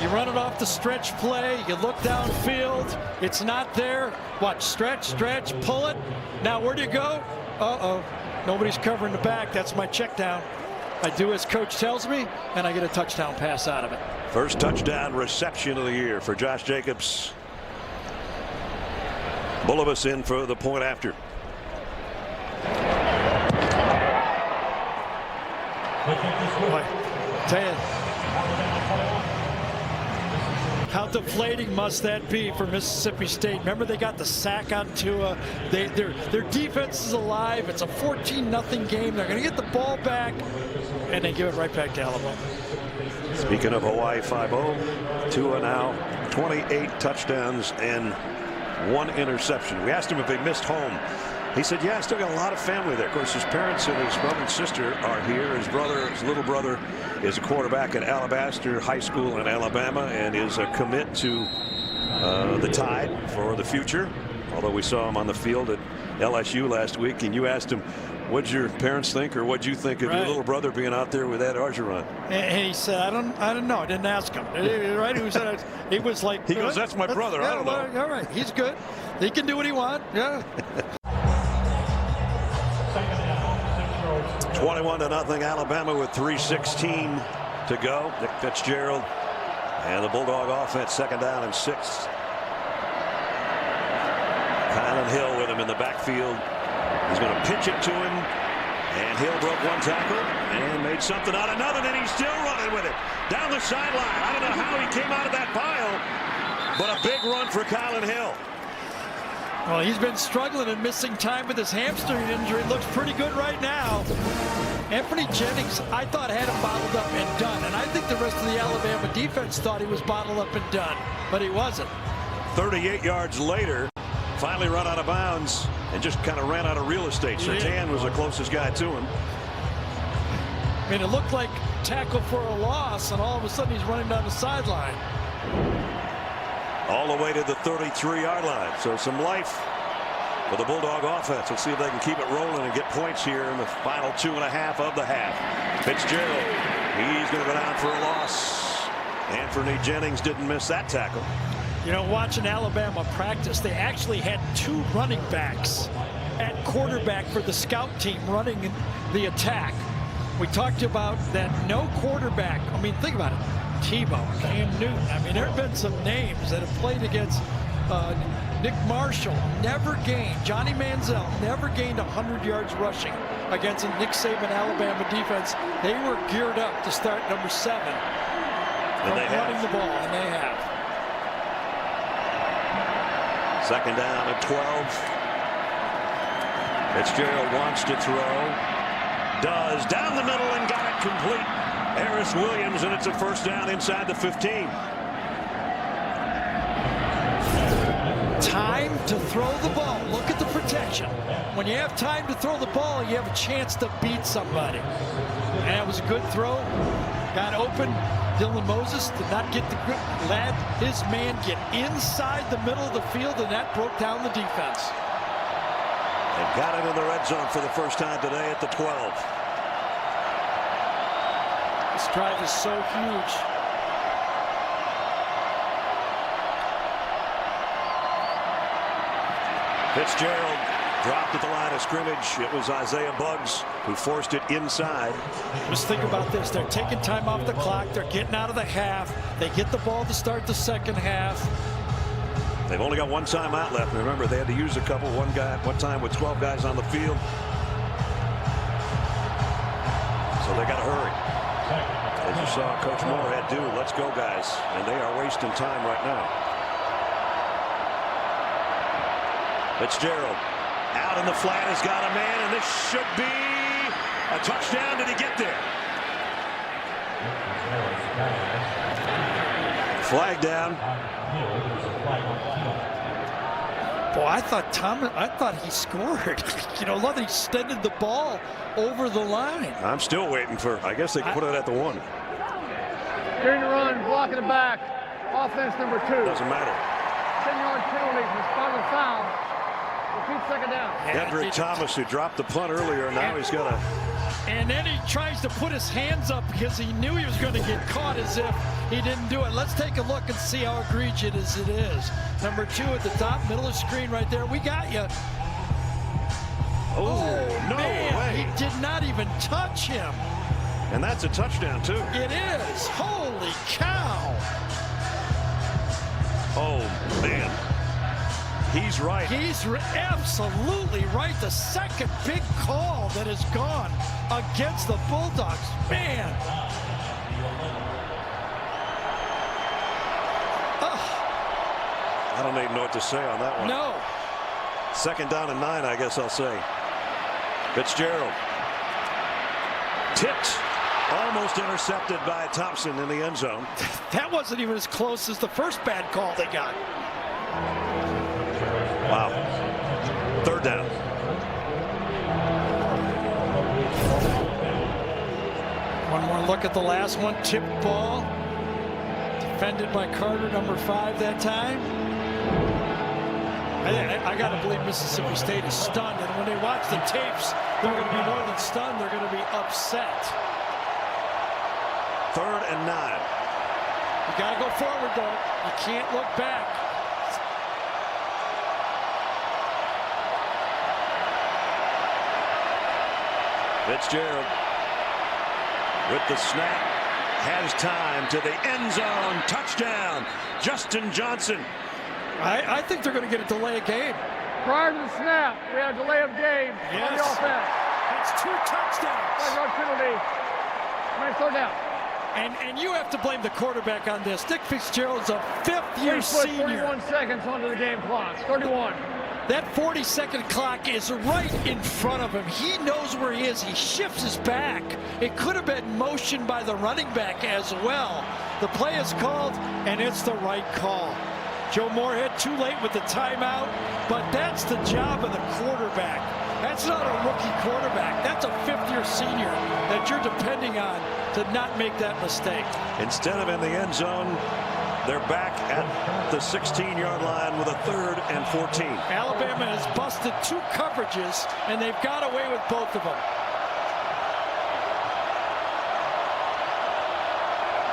You run it off the stretch play. You look downfield. It's not there. Watch, stretch, pull it. Now, where do you go? Uh-oh. Nobody's covering the back. That's my check down. I do as coach tells me, and I get a touchdown pass out of it. First touchdown reception of the year for Josh Jacobs. Bullivus in for the point after. Boy, tell you, how deflating must that be for Mississippi State? Remember, they got the sack on Tua. Their defense is alive. It's a 14-0 game. They're going to get the ball back, and they give it right back to Alabama. Speaking of Hawaii 5-0, Tua now 28 touchdowns and 1 interception. We asked him if they missed home. He said, yeah, I still got a lot of family there. Of course, his parents and his brother and sister are here. His little brother is a quarterback at Alabaster High School in Alabama and is a commit to the Tide for the future. Although we saw him on the field at LSU last week, and you asked him, what'd your parents think, or what'd you think of your little brother being out there with Ed Orgeron? And he said, I don't know. I didn't ask him. Right? He was like, he goes, that's my brother. I don't know. All right, he's good. He can do what he wants. Yeah. 21-0 Alabama with 3:16 to go. Nick Fitzgerald and the Bulldog offense, 2nd down and 6. Kylan Hill with him in the backfield. He's going to pitch it to him, and Hill broke 1 tackle and made something out of nothing, and he's still running with it down the sideline. I don't know how he came out of that pile, but a big run for Kylan Hill. Well, he's been struggling and missing time with his hamstring injury. Looks pretty good right now. Anthony Jennings, I thought, had him bottled up and done. And I think the rest of the Alabama defense thought he was bottled up and done. But he wasn't. 38 yards later, finally run out of bounds and just kind of ran out of real estate. Sertan was the closest guy to him. I mean, it looked like tackle for a loss, and all of a sudden he's running down the sideline. all the way to the 33-yard line. So some life for the Bulldog offense. Let's see if they can keep it rolling and get points here in the final 2.5 of the half. Fitzgerald, he's going to go down for a loss. Anthony Jennings didn't miss that tackle. You know, watching Alabama practice, they actually had 2 running backs at quarterback for the scout team running the attack. We talked about that no quarterback. I mean, think about it. Tebow, Cam Newton. I mean, there have been some names that have played against Nick Marshall, never gained. Johnny Manziel never gained 100 yards rushing against a Nick Saban Alabama defense. They were geared up to start number 7 from running the ball, and they have. Second down at 12. Fitzgerald wants to throw. Does. Down the middle and got it complete. Harris Williams, and it's a first down inside the 15. Time to throw the ball. Look at the protection. When you have time to throw the ball, you have a chance to beat somebody. And that was a good throw. Got open. Dylan Moses did not get the grip. Let his man get inside the middle of the field, and that broke down the defense. They got it in the red zone for the first time today at the 12. This drive is so huge. Fitzgerald dropped at the line of scrimmage. It was Isaiah Buggs who forced it inside. Just think about this. They're taking time off the clock. They're getting out of the half. They get the ball to start the second half. They've only got 1 timeout left. Remember, they had to use a couple. One time with 12 guys on the field. So they got to hurry. As you saw Coach Moorhead do, let's go, guys. And they are wasting time right now. Fitzgerald out in the flat, has got a man, and this should be a touchdown. Did he get there? Flag down. Boy, I thought he scored. You know, look, he extended the ball over the line. I'm still waiting for, I guess they put it at the 1. During the run, blocking the back. Offense number 2. Doesn't matter. 10-yard penalty for spot foul. Repeat second down. Kendrick Thomas, who dropped the punt earlier, now he's got a... And then he tries to put his hands up because he knew he was going to get caught, as if he didn't do it. Let's take a look and see how egregious it is. Number 2 at the top, middle of the screen right there. We got you. Oh, no man, way. He did not even touch him. And that's a touchdown, too. It is. Holy cow. Oh, man. He's right. He's absolutely right. The second big call that has gone against the Bulldogs. Man. I don't even know what to say on that one. No. Second down and 9, I guess I'll say. Fitzgerald. Tipped. Almost intercepted by Thompson in the end zone. That wasn't even as close as the first bad call they got. Wow. Third down. One more look at the last one. Tipped ball. Defended by Carter, number 5 that time. I got to believe Mississippi State is stunned. And when they watch the tapes, they're going to be more than stunned. They're going to be upset. Third and 9. You got to go forward, though. You can't look back. Fitzgerald with the snap, has time to the end zone. Touchdown, Justin Johnson. I think they're going to get a delay of game. Prior to the snap, we have a delay of game on the offense. That's 2 touchdowns. 5-yard penalty. Nice third down. And you have to blame the quarterback on this. Nick Fitzgerald's a 5th-year senior. 41 seconds onto the game clock. 31. That 40-second clock is right in front of him. He knows where he is. He shifts his back. It could have been motion by the running back as well. The play is called, and it's the right call. Joe Moorhead too late with the timeout, but that's the job of the quarterback. That's not a rookie quarterback. That's a 5th-year senior that you're depending on to not make that mistake. Instead of in the end zone, They're back at the 16-yard line with a 3rd and 14. Alabama has busted 2 coverages, and they've got away with both of them.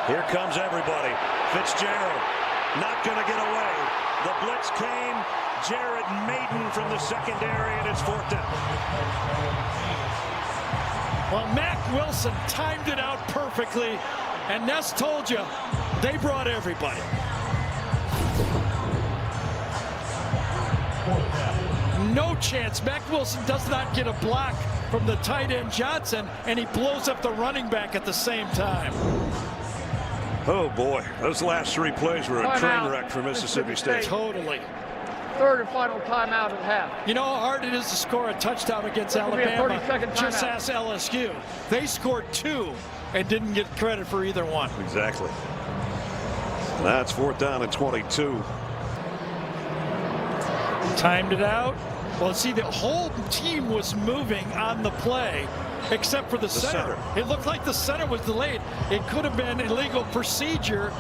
Here comes everybody. Fitzgerald not going to get away. The blitz came. Jared Maiden from the secondary, and it's 4th down. Well, Mack Wilson timed it out perfectly, and Ness told you they brought everybody. No chance. Mack Wilson does not get a block from the tight end Johnson, and he blows up the running back at the same time. Oh boy, those last 3 plays were a train wreck for Mississippi State. Totally. 3rd and final timeout at half. You know how hard it is to score a touchdown against Alabama? 30-second Just timeout. ask LSU. They scored 2 and didn't get credit for either one. Exactly. That's 4th down and 22. Timed it out. Well, see, the whole team was moving on the play, except for the center. It looked like the center was delayed. It could have been illegal procedure.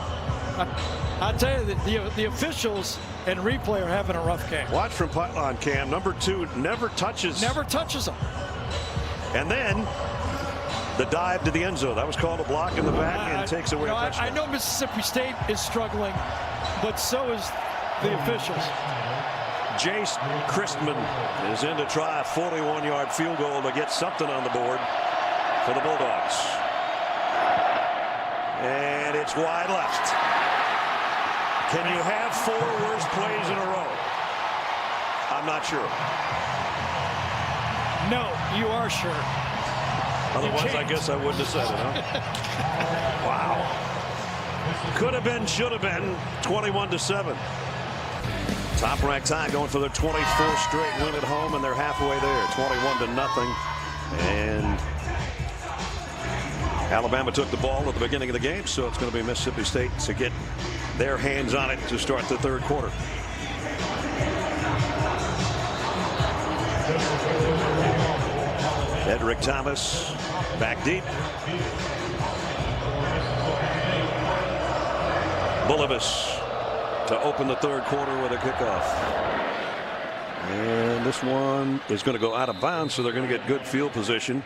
I'll tell you, the officials and replay are having a rough game. Watch from pylon cam. Number 2 never touches. Never touches them. And then the dive to the end zone. That was called a block in the back and takes away a touchdown. I know Mississippi State is struggling, but so is the officials. Jace Christman is in to try a 41-yard field goal to get something on the board for the Bulldogs. And it's wide left. Can you have 4 worse plays in a row? I'm not sure. No, you are sure. Otherwise, I guess I wouldn't have said it, huh? Wow. Could have been, should have been, 21-7. Top-ranked tie going for their 24th straight win at home, and they're halfway there, 21-0. And Alabama took the ball at the beginning of the game, so it's going to be Mississippi State to get their hands on it to start the 3rd quarter. Edric Thomas back deep. Bullivus to open the 3rd quarter with a kickoff. And this one is going to go out of bounds, so they're going to get good field position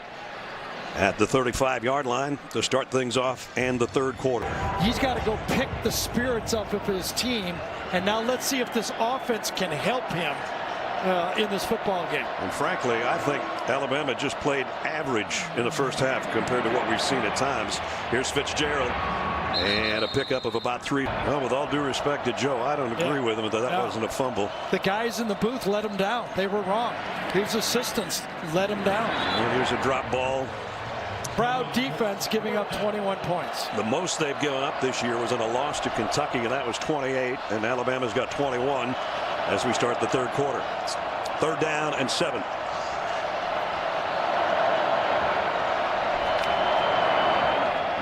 at the 35-yard line to start things off and the 3rd quarter. He's got to go pick the spirits up of his team, and now let's see if this offense can help him in this football game. And frankly, I think Alabama just played average in the first half compared to what we've seen at times. Here's Fitzgerald. And a pickup of about 3. Well, with all due respect to Joe, I don't agree with him that wasn't a fumble. The guys in the booth let him down. They were wrong. His assistants let him down. And here's a drop ball. Proud defense giving up 21 points. The most they've given up this year was in a loss to Kentucky, and that was 28. And Alabama's got 21 as we start the 3rd quarter. 3rd down and 7.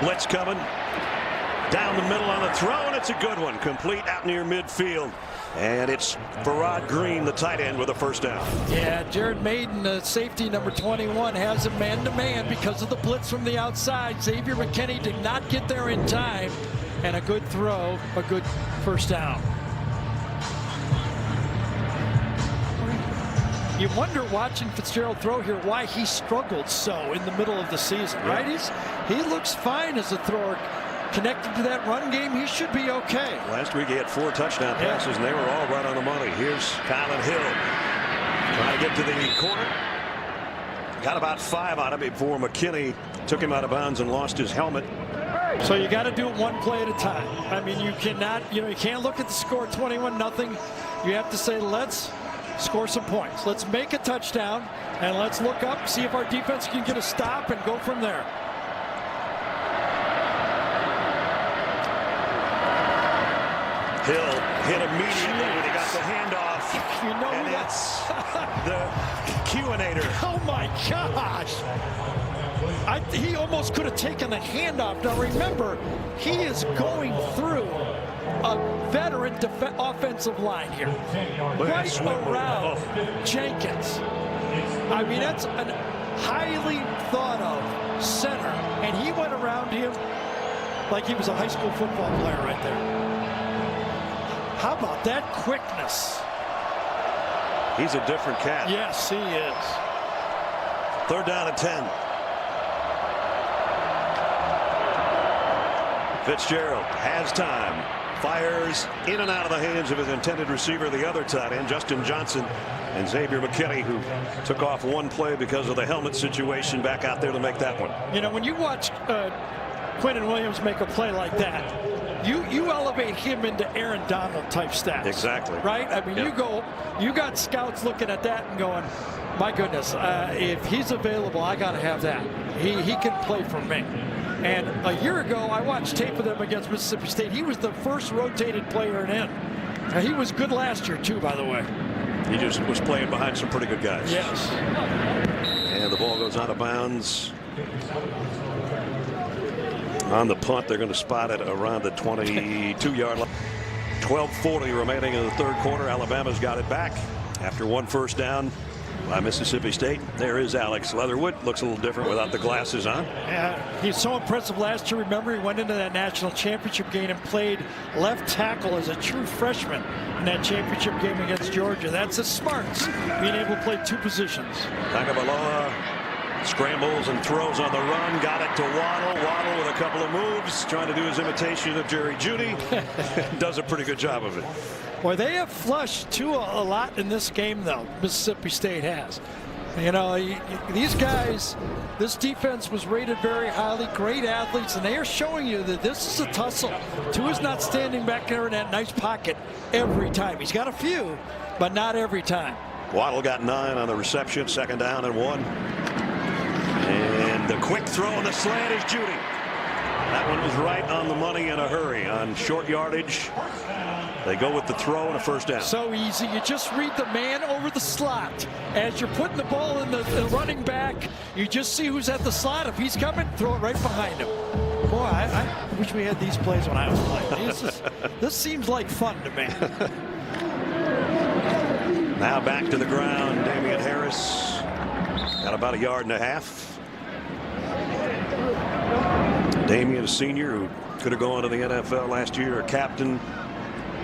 Blitz coming. Down the middle on the throw, and it's a good one. Complete out near midfield. And it's Farrod Green, the tight end, with a 1st down. Yeah, Jared Maiden, the safety number 21, has a man-to-man because of the blitz from the outside. Xavier McKinney did not get there in time. And a good throw, a good 1st down. You wonder, watching Fitzgerald throw here, why he struggled so in the middle of the season, right? He looks fine as a thrower. Connected to that run game, he should be okay. Last week he had 4 touchdown passes, and they were all right on the money. Here's Kylan Hill trying to get to the corner. Got about 5 on it before McKinney took him out of bounds and lost his helmet. So you got to do it one play at a time. I mean, you cannot, you can't look at the score 21-0. You have to say, let's score some points. Let's make a touchdown, and let's look up, see if our defense can get a stop and go from there. Hill hit immediately when he got the handoff. And that. it's the Q-inator. Oh my gosh. He almost could have taken the handoff. Now remember, he is going through a veteran offensive line here. Right around Jenkins. I mean, that's a highly thought of center. And he went around him like he was a high school football player right there. How about that quickness? He's a different cat. Yes, he is. 3rd down and 10. Fitzgerald has time. Fires in and out of the hands of his intended receiver, the other tight end, Justin Johnson, and Xavier McKinney, who took off one play because of the helmet situation, back out there to make that one. You know, when you watch Quinta Williams make a play like that, you elevate him into Aaron Donald type stats. Exactly. Right? I mean, you got scouts looking at that and going, my goodness, if he's available, I got to have that. He can play for me. And a year ago, I watched tape of them against Mississippi State. He was the first rotated player in. He was good last year, too, by the way. He just was playing behind some pretty good guys. Yes. And the ball goes out of bounds. On the punt, they're going to spot it around the 22-yard line. 12:40 remaining in the 3rd quarter. Alabama's got it back after one first down by Mississippi State. There is Alex Leatherwood. Looks a little different without the glasses on. Yeah, he's so impressive last year. Remember, he went into that national championship game and played left tackle as a true freshman in that championship game against Georgia. That's his smarts, being able to play 2 positions. Tagovailoa scrambles and throws on the run. Got it to Waddle. Waddle with a couple of moves, trying to do his imitation of Jerry Jeudy. Does a pretty good job of it. Boy, they have flushed Tua a lot in this game, though. Mississippi State has. You know, these guys, this defense was rated very highly, great athletes, and they are showing you that this is a tussle. Tua's not standing back there in that nice pocket every time. He's got a few, but not every time. Waddle got 9 on the reception, 2nd down and 1. And the quick throw on the slant is Jeudy. That one was right on the money in a hurry on short yardage. They go with the throw and a first down. So easy. You just read the man over the slot. As you're putting the ball in the running back, you just see who's at the slot. If he's coming, throw it right behind him. Boy, I wish we had these plays when I was playing. This seems like fun to me. Now back to the ground. Damian Harris got about 1.5 yards. Damian, a senior who could have gone to the NFL last year, a captain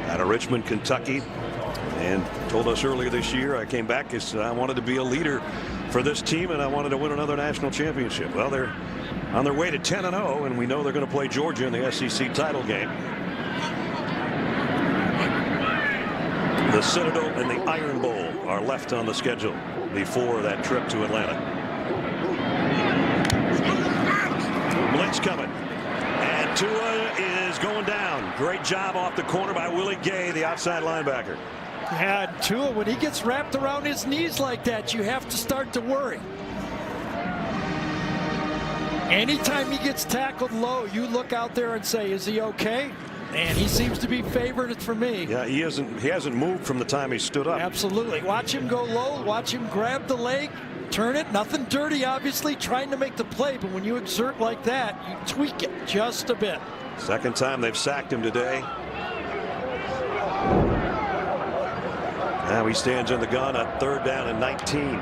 out of Richmond, Kentucky, and told us earlier this year, I came back and said I wanted to be a leader for this team and I wanted to win another national championship. Well, they're on their way to 10-0, and we know they're going to play Georgia in the SEC title game. The Citadel and the Iron Bowl are left on the schedule before that trip to Atlanta. Blitz coming. And Tua is going down. Great job off the corner by Willie Gay, the outside linebacker. Yeah, Tua, when he gets wrapped around his knees like that, you have to start to worry. Anytime he gets tackled low, you look out there and say, is he okay? And he seems to be favored for me. Yeah, he hasn't moved from the time he stood up. Absolutely. Watch him go low. Watch him grab the leg, turn it. Nothing dirty, obviously, trying to make the play. But when you exert like that, you tweak it just a bit. Second time they've sacked him today. Now he stands in the gun at 3rd down and 19.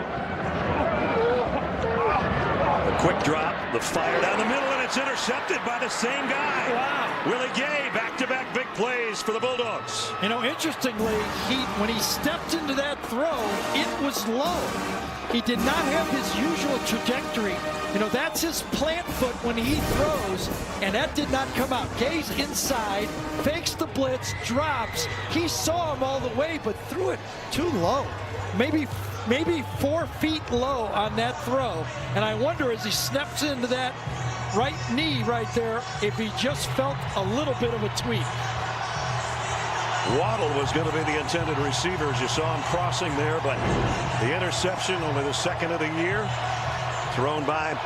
A quick drop, the fire down the middle, and it's intercepted by the same guy. Wow. Willie Gay, back-to-back big plays for the Bulldogs. You know, interestingly, when he stepped into that throw, it was low. He did not have his usual trajectory. You know, that's his plant foot when he throws, and that did not come out. Gay's inside, fakes the blitz, drops. He saw him all the way, but threw it too low. Maybe 4 feet low on that throw. And I wonder, as he snaps into that right knee right there, if he just felt a little bit of a tweak. Waddle was going to be the intended receiver, as you saw him crossing there, but the interception, only the 2nd of the year, thrown by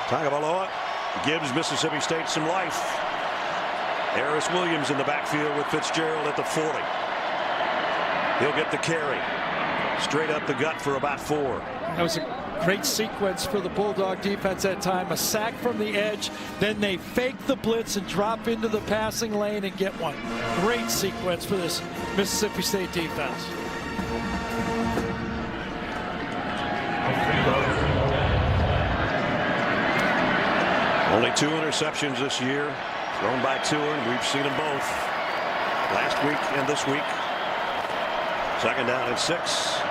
Tagovailoa, gives Mississippi State some life. Harris Williams in the backfield with Fitzgerald at the 40. He'll get the carry. Straight up the gut for about 4. That was a great sequence for the Bulldog defense that time. A sack from the edge, then they fake the blitz and drop into the passing lane and get one. Great sequence for this Mississippi State defense. Only 2 interceptions this year, thrown by Tua, and we've seen them both. last week and this week. Second down and 6.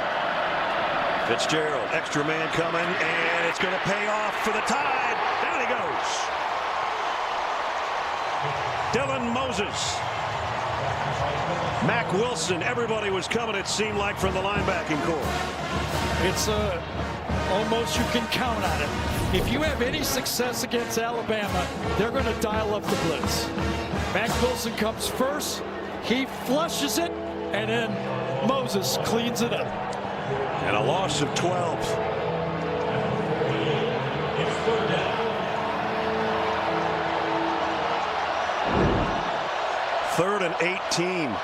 Fitzgerald, extra man coming, and it's going to pay off for the Tide. Down he goes. Dylan Moses. Mac Wilson, everybody was coming, it seemed like, from the linebacking core. It's almost you can count on it. If you have any success against Alabama, they're going to dial up the blitz. Mac Wilson comes first, he flushes it, and then Moses cleans it up. And a loss of 12. Third and 18.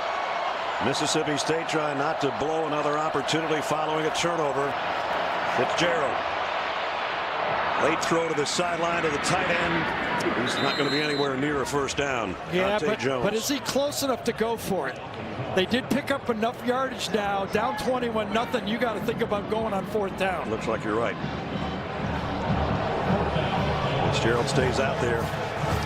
Mississippi State trying not to blow another opportunity following a turnover. Fitzgerald. Late throw to the sideline to the tight end. He's not going to be anywhere near a first down. Yeah, but is he close enough to go for it? They did pick up enough yardage now. Down 21-0. You got to think about going on 4th down. Looks like you're right. Fitzgerald stays out there.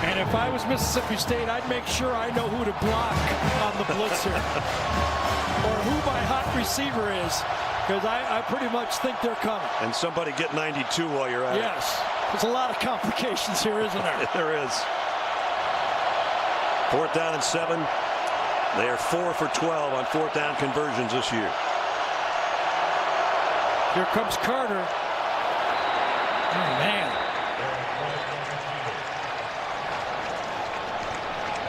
And if I was Mississippi State, I'd make sure I know who to block on the blitz here. Or who my hot receiver is. Because I pretty much think they're coming. And somebody get 92 while you're at it. Yes. There's a lot of complications here, isn't there? There is. 4th down and 7. They are 4 for 12 on 4th down conversions this year. Here comes Carter. Oh, man.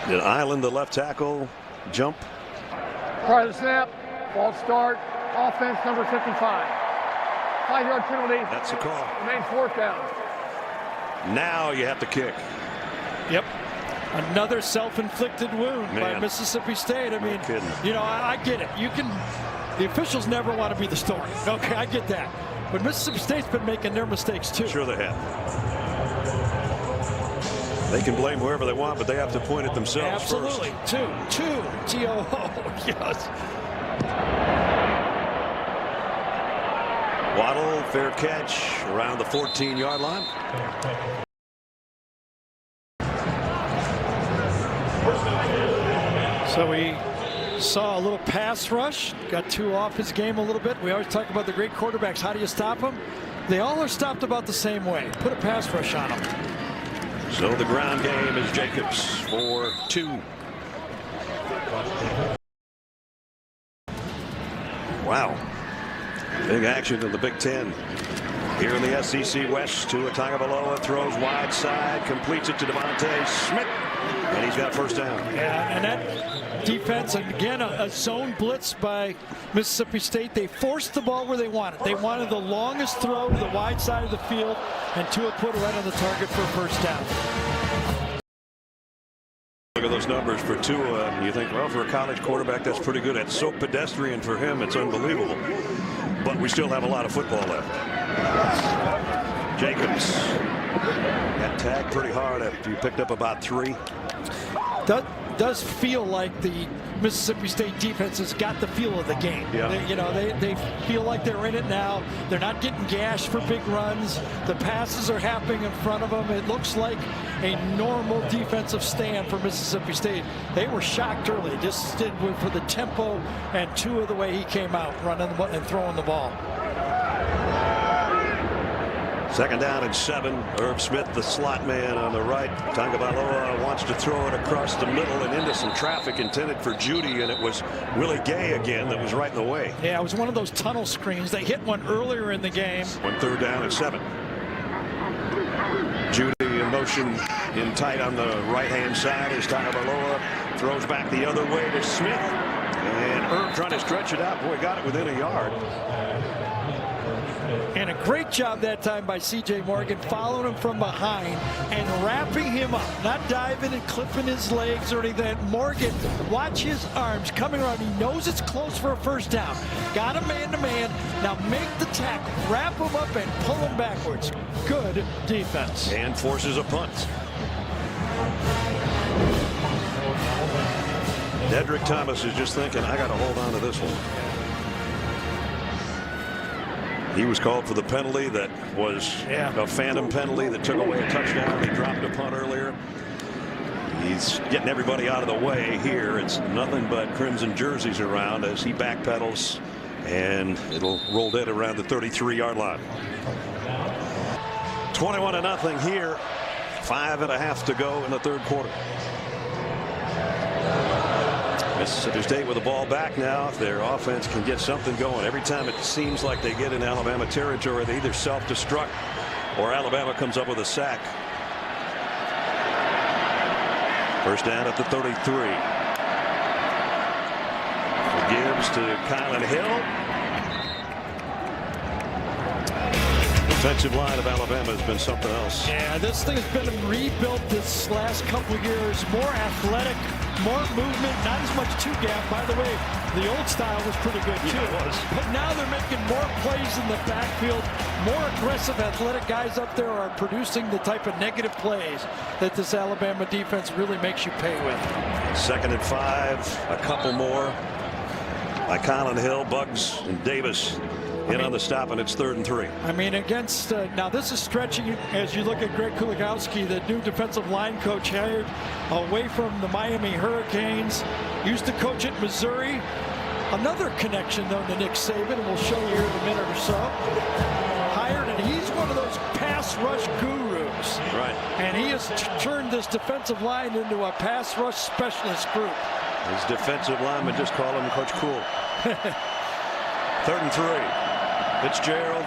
Did Island, the left tackle, jump? Prior to the snap, false start, offense number 55. 5-yard penalty. That's a call. Remains 4th down. Now you have to kick. Yep. Another self-inflicted wound by Man. Mississippi State. I mean, kidding. you know, I get it. The officials never want to be the story. Okay, I get that. But Mississippi State's been making their mistakes too. Sure they have. They can blame whoever they want, but they have to point at themselves Absolutely. first. Two. T-O-O. Yes. Waddle, fair catch around the 14-yard line. So we saw a little pass rush, got 2 off his game a little bit. We always talk about the great quarterbacks. How do you stop them? They all are stopped about the same way. Put a pass rush on them. So the ground game is Jacobs for 2. Wow. Big action in the Big Ten. Here in the SEC West, Tua Tagovailoa throws wide side, completes it to Devontae Smith, and he's got 1st down. Yeah, and that defense, and again, a zone blitz by Mississippi State. They forced the ball where they wanted. They wanted the longest throw to the wide side of the field, and Tua put it right on the target for a 1st down. Look at those numbers for Tua, and you think, well, for a college quarterback, that's pretty good. That's so pedestrian for him, it's unbelievable. But we still have a lot of football left. Jacobs got tagged pretty hard after you picked up about 3. Does feel like the Mississippi State defense has got the feel of the game. Yeah. They feel like they're in it now. They're not getting gashed for big runs. The passes are happening in front of them. It looks like a normal defensive stand for Mississippi State. They were shocked early. Just did for the tempo and Tua the way he came out running and throwing the ball. 2nd down and 7. Irv Smith, the slot man on the right. Tagovailoa wants to throw it across the middle and into some traffic intended for Judy, and it was Willie Gay again that was right in the way. Yeah, it was one of those tunnel screens. They hit one earlier in the game. 3rd down and 7. Judy in motion in tight on the right-hand side as Tagovailoa throws back the other way to Smith. And Irv trying to stretch it out. Boy, got it within a yard. And a great job that time by C.J. Morgan, following him from behind and wrapping him up, not diving and clipping his legs or anything. Morgan, watch his arms coming around. He knows it's close for a 1st down. Got him man-to-man. Now make the tackle, wrap him up, and pull him backwards. Good defense. And forces a punt. Dedrick Thomas is just thinking, I got to hold on to this one. He was called for the penalty that was a phantom penalty that took away a touchdown. He dropped a punt earlier. He's getting everybody out of the way here. It's nothing but crimson jerseys around as he backpedals, and it'll roll dead around the 33-yard line. 21-0 here. 5.5 to go in the third quarter. Mississippi State with the ball back now. If their offense can get something going, every time it seems like they get in Alabama territory, they either self-destruct or Alabama comes up with a sack. First down at the 33. Gibbs to Kylan Hill. Defensive line of Alabama has been something else. Yeah, this thing has been rebuilt this last couple of years. More athletic, more movement, not as much two-gap. By the way, the old style was pretty good too. Yeah, it was. But now they're making more plays in the backfield. More aggressive, athletic guys up there are producing the type of negative plays that this Alabama defense really makes you pay with. 2nd and 5, a couple more by Kylan Hill, Buggs, and Davis in on the stop, and it's 3rd and 3. I mean, against now this is stretching as you look at Greg Kuligowski, the new defensive line coach hired away from the Miami Hurricanes, used to coach at Missouri. Another connection though to Nick Saban, and we'll show you here in a minute or so. Hired, and he's one of those pass rush gurus. Right. And he has turned this defensive line into a pass rush specialist group. His defensive linemen just call him Coach Cool. 3rd and 3. Fitzgerald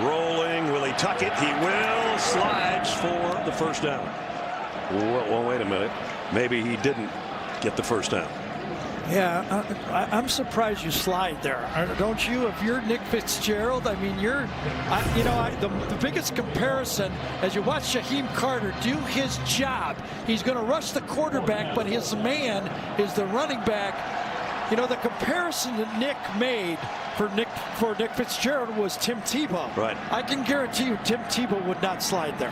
rolling. Will he tuck it? He will. Slides for the first down. Well, wait a minute. Maybe he didn't get the first down. Yeah, I'm surprised you slide there. Don't you? If you're Nick Fitzgerald, I mean, the biggest comparison as you watch Shaheem Carter do his job. He's going to rush the quarterback, but his man is the running back. You know, the comparison that Nick made for Nick Fitzgerald was Tim Tebow. Right. I can guarantee you Tim Tebow would not slide there.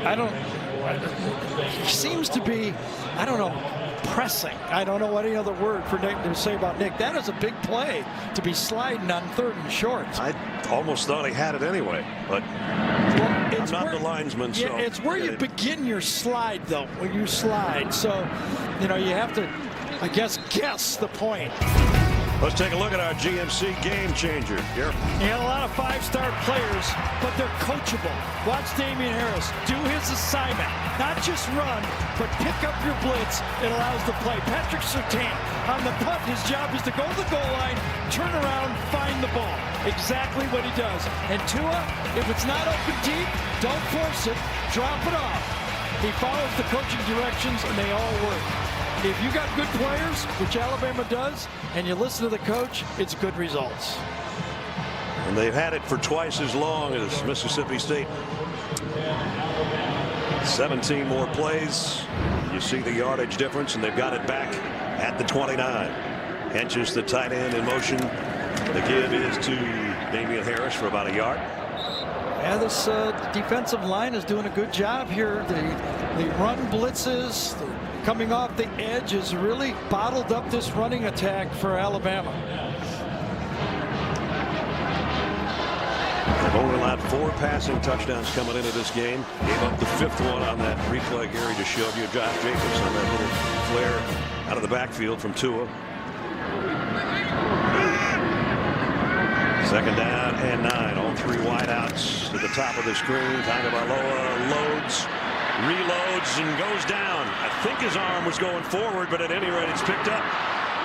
I don't. He seems to be, I don't know, pressing. I don't know what any other word for Nick to say about Nick. That is a big play to be sliding on 3rd and short. I almost thought he had it anyway, but I'm not the linesman. Yeah, so it's where you begin your slide, though, when you slide. So, you know, you have to, I guess the point. Let's take a look at our GMC game changer here. He had a lot of 5-star players, but they're coachable. Watch Damian Harris do his assignment. Not just run, but pick up your blitz. It allows the play. Patrick Surtain on the punt, his job is to go to the goal line, turn around, find the ball. Exactly what he does. And Tua, if it's not open deep, don't force it. Drop it off. He follows the coaching directions, and they all work. If you got good players, which Alabama does, and you listen to the coach, it's good results. And they've had it for twice as long as Mississippi State. 17 more plays. You see the yardage difference, and they've got it back at the 29. Henches, the tight end, in motion. The give is to Damian Harris for about a yard. Yeah, this defensive line is doing a good job here. The run blitzes, coming off the edge, has really bottled up this running attack for Alabama. They've only allowed 4 passing touchdowns coming into this game. Gave up the 5th one on that replay Gary just showed you. Josh Jacobs on that little flare out of the backfield from Tua. 2nd down and 9. All 3 wideouts to the top of the screen. Tagovailoa loads, reloads, and goes down. I think his arm was going forward, but at any rate, it's picked up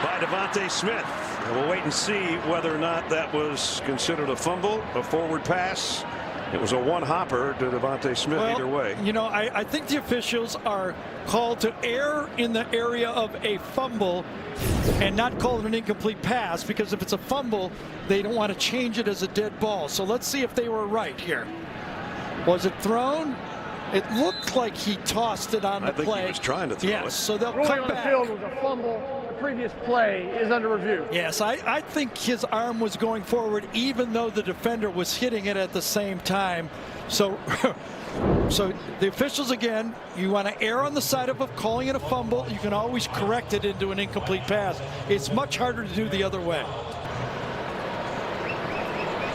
by Devontae Smith. And we'll wait and see whether or not that was considered a fumble, a forward pass. It was a one-hopper to Devontae Smith either way. You know, I think the officials are called to err in the area of a fumble and not call it an incomplete pass, because if it's a fumble, they don't want to change it as a dead ball. So let's see if they were right here. Was it thrown? It looked like he tossed it on the play. I think he was trying to throw it. Yes, so they'll Ruling come on back. the field was a fumble. The previous play is under review. Yes, I think his arm was going forward even though the defender was hitting it at the same time. So so the officials, again, you want to err on the side of calling it a fumble. You can always correct it into an incomplete pass. It's much harder to do the other way.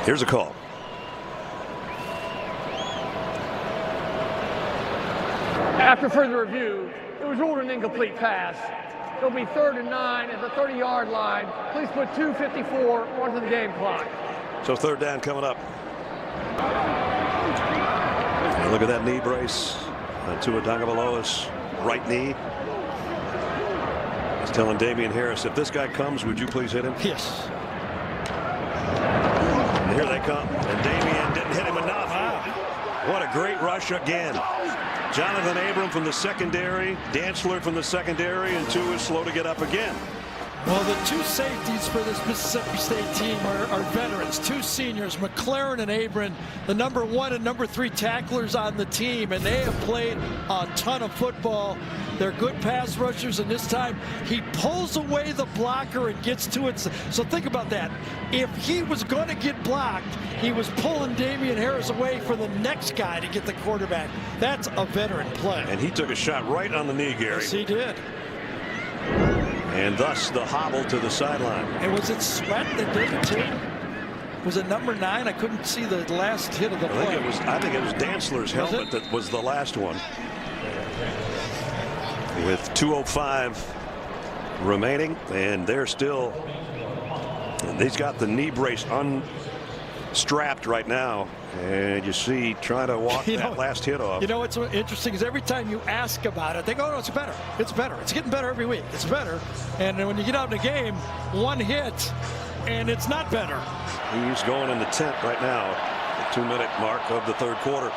Here's a call. After further review, it was ruled an incomplete pass. It'll be 3rd and 9 at the 30-yard line. Please put 2:54 onto the game clock. So 3rd down coming up. And look at that knee brace. Tua Tagovailoa's right knee. He's telling Damian Harris, if this guy comes, would you please hit him? Yes. And here they come. And Damian didn't hit him enough. Wow. What a great rush again. Jonathan Abram from the secondary, Dantzler from the secondary, and Tua is slow to get up again. Well, the two safeties for this Mississippi State team are veterans, two seniors, McLaren and Abram, the number 1 and number 3 tacklers on the team, and they have played a ton of football. They're good pass rushers, and this time he pulls away the blocker and gets to it. So think about that. If he was going to get blocked, he was pulling Damian Harris away for the next guy to get the quarterback. That's a veteran play. And he took a shot right on the knee, Gary. Yes, he did. And thus the hobble to the sideline. And was it Sweat that did it too? Was it number 9? I couldn't see the last hit of the play. I think it was Dantzler's helmet that was the last one. With 2:05 remaining, and they're still. He's got the knee brace unstrapped right now, and you see trying to walk that last hit off. You know what's interesting is every time you ask about it, they go, "Oh, no, it's better. It's better. It's getting better every week. It's better." And when you get out in the game, one hit, and it's not better. He's going in the tent right now, the 2-minute mark of the 3rd quarter.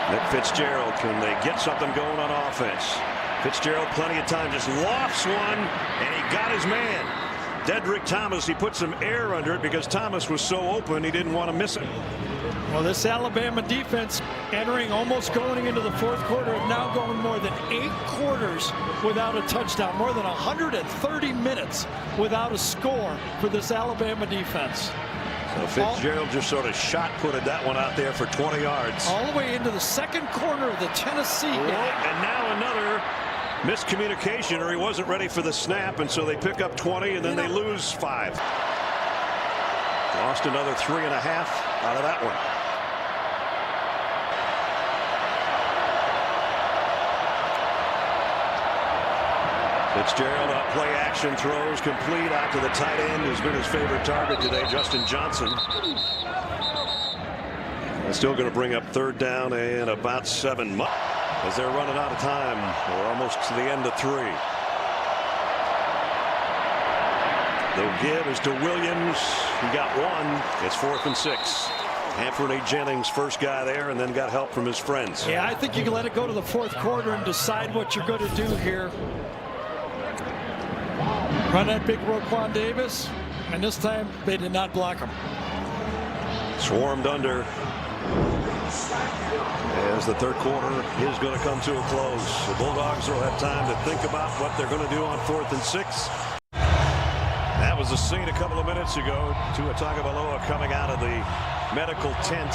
Nick Fitzgerald, can they get something going on offense? Fitzgerald, plenty of time, just lofts one, and he got his man. Dedrick Thomas, he put some air under it because Thomas was so open he didn't want to miss it. Well, this Alabama defense almost going into the 4th quarter and now going more than 8 quarters without a touchdown, more than 130 minutes without a score for this Alabama defense. So Fitzgerald just sort of shot-putted that one out there for 20 yards. All the way into the 2nd corner of the Tennessee game. And now another miscommunication, or he wasn't ready for the snap, and so they pick up 20 and then they lose 5. Lost another 3.5 out of that one. Fitzgerald on play action, throws complete out to the tight end who's been his favorite target today, Justin Johnson. It's still going to bring up 3rd down and about 7 as they're running out of time. We're almost to the end of 3. The give is to Williams. He got 1. It's 4th and 6. Anthony Jennings, first guy there, and then got help from his friends. Yeah, I think you can let it go to the 4th quarter and decide what you're going to do here. Run that big Roquan Davis, and this time they did not block him. Swarmed under as the 3rd quarter is going to come to a close. The Bulldogs will have time to think about what they're going to do on 4th and 6. That was the scene a couple of minutes ago. Tua Tagovailoa coming out of the medical tent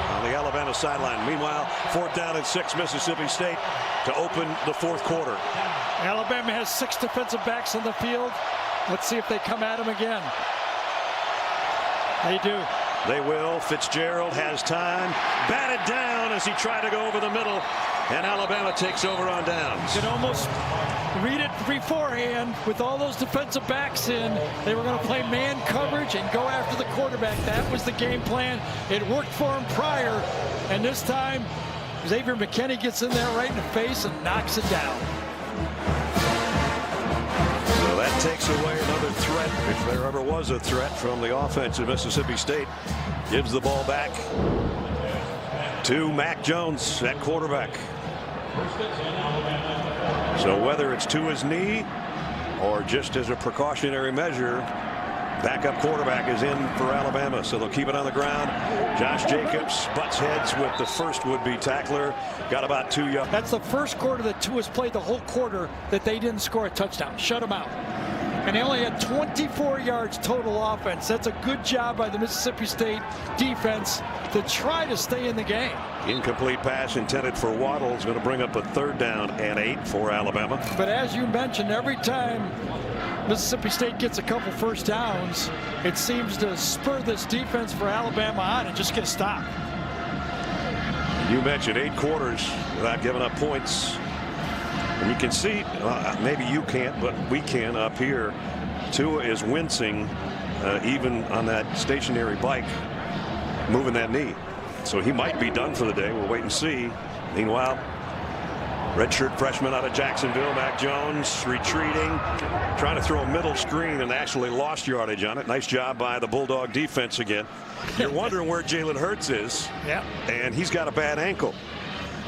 on the Alabama sideline. Meanwhile, 4th down and 6, Mississippi State to open the 4th quarter. Alabama has 6 defensive backs in the field. Let's see if they come at him again. They do. They will. Fitzgerald has time. Batted down as he tried to go over the middle. And Alabama takes over on downs. You can almost read it beforehand with all those defensive backs in. They were going to play man coverage and go after the quarterback. That was the game plan. It worked for him prior. And this time, Xavier McKinney gets in there right in the face and knocks it down. So that takes away another threat, if there ever was a threat, from the offense of Mississippi State. Gives the ball back to Mac Jones at quarterback. So whether it's to his knee or just as a precautionary measure, backup quarterback is in for Alabama, so they'll keep it on the ground. Josh Jacobs butts heads with the first would-be tackler. Got about 2 yards. That's the first quarter that Tua's played the whole quarter that they didn't score a touchdown. Shut them out. And they only had 24 yards total offense. That's a good job by the Mississippi State defense to try to stay in the game. Incomplete pass intended for Waddle is going to bring up a 3rd down and 8 for Alabama. But as you mentioned, every time Mississippi State gets a couple first downs, it seems to spur this defense for Alabama on and just get a stop. You mentioned 8 quarters without giving up points. And you can see, maybe you can't, but we can up here. Tua is wincing even on that stationary bike, moving that knee. So he might be done for the day. We'll wait and see. Meanwhile, redshirt freshman out of Jacksonville, Mac Jones, retreating, trying to throw a middle screen and actually lost yardage on it. Nice job by the Bulldog defense again. You're wondering where Jalen Hurts is. Yeah. And he's got a bad ankle.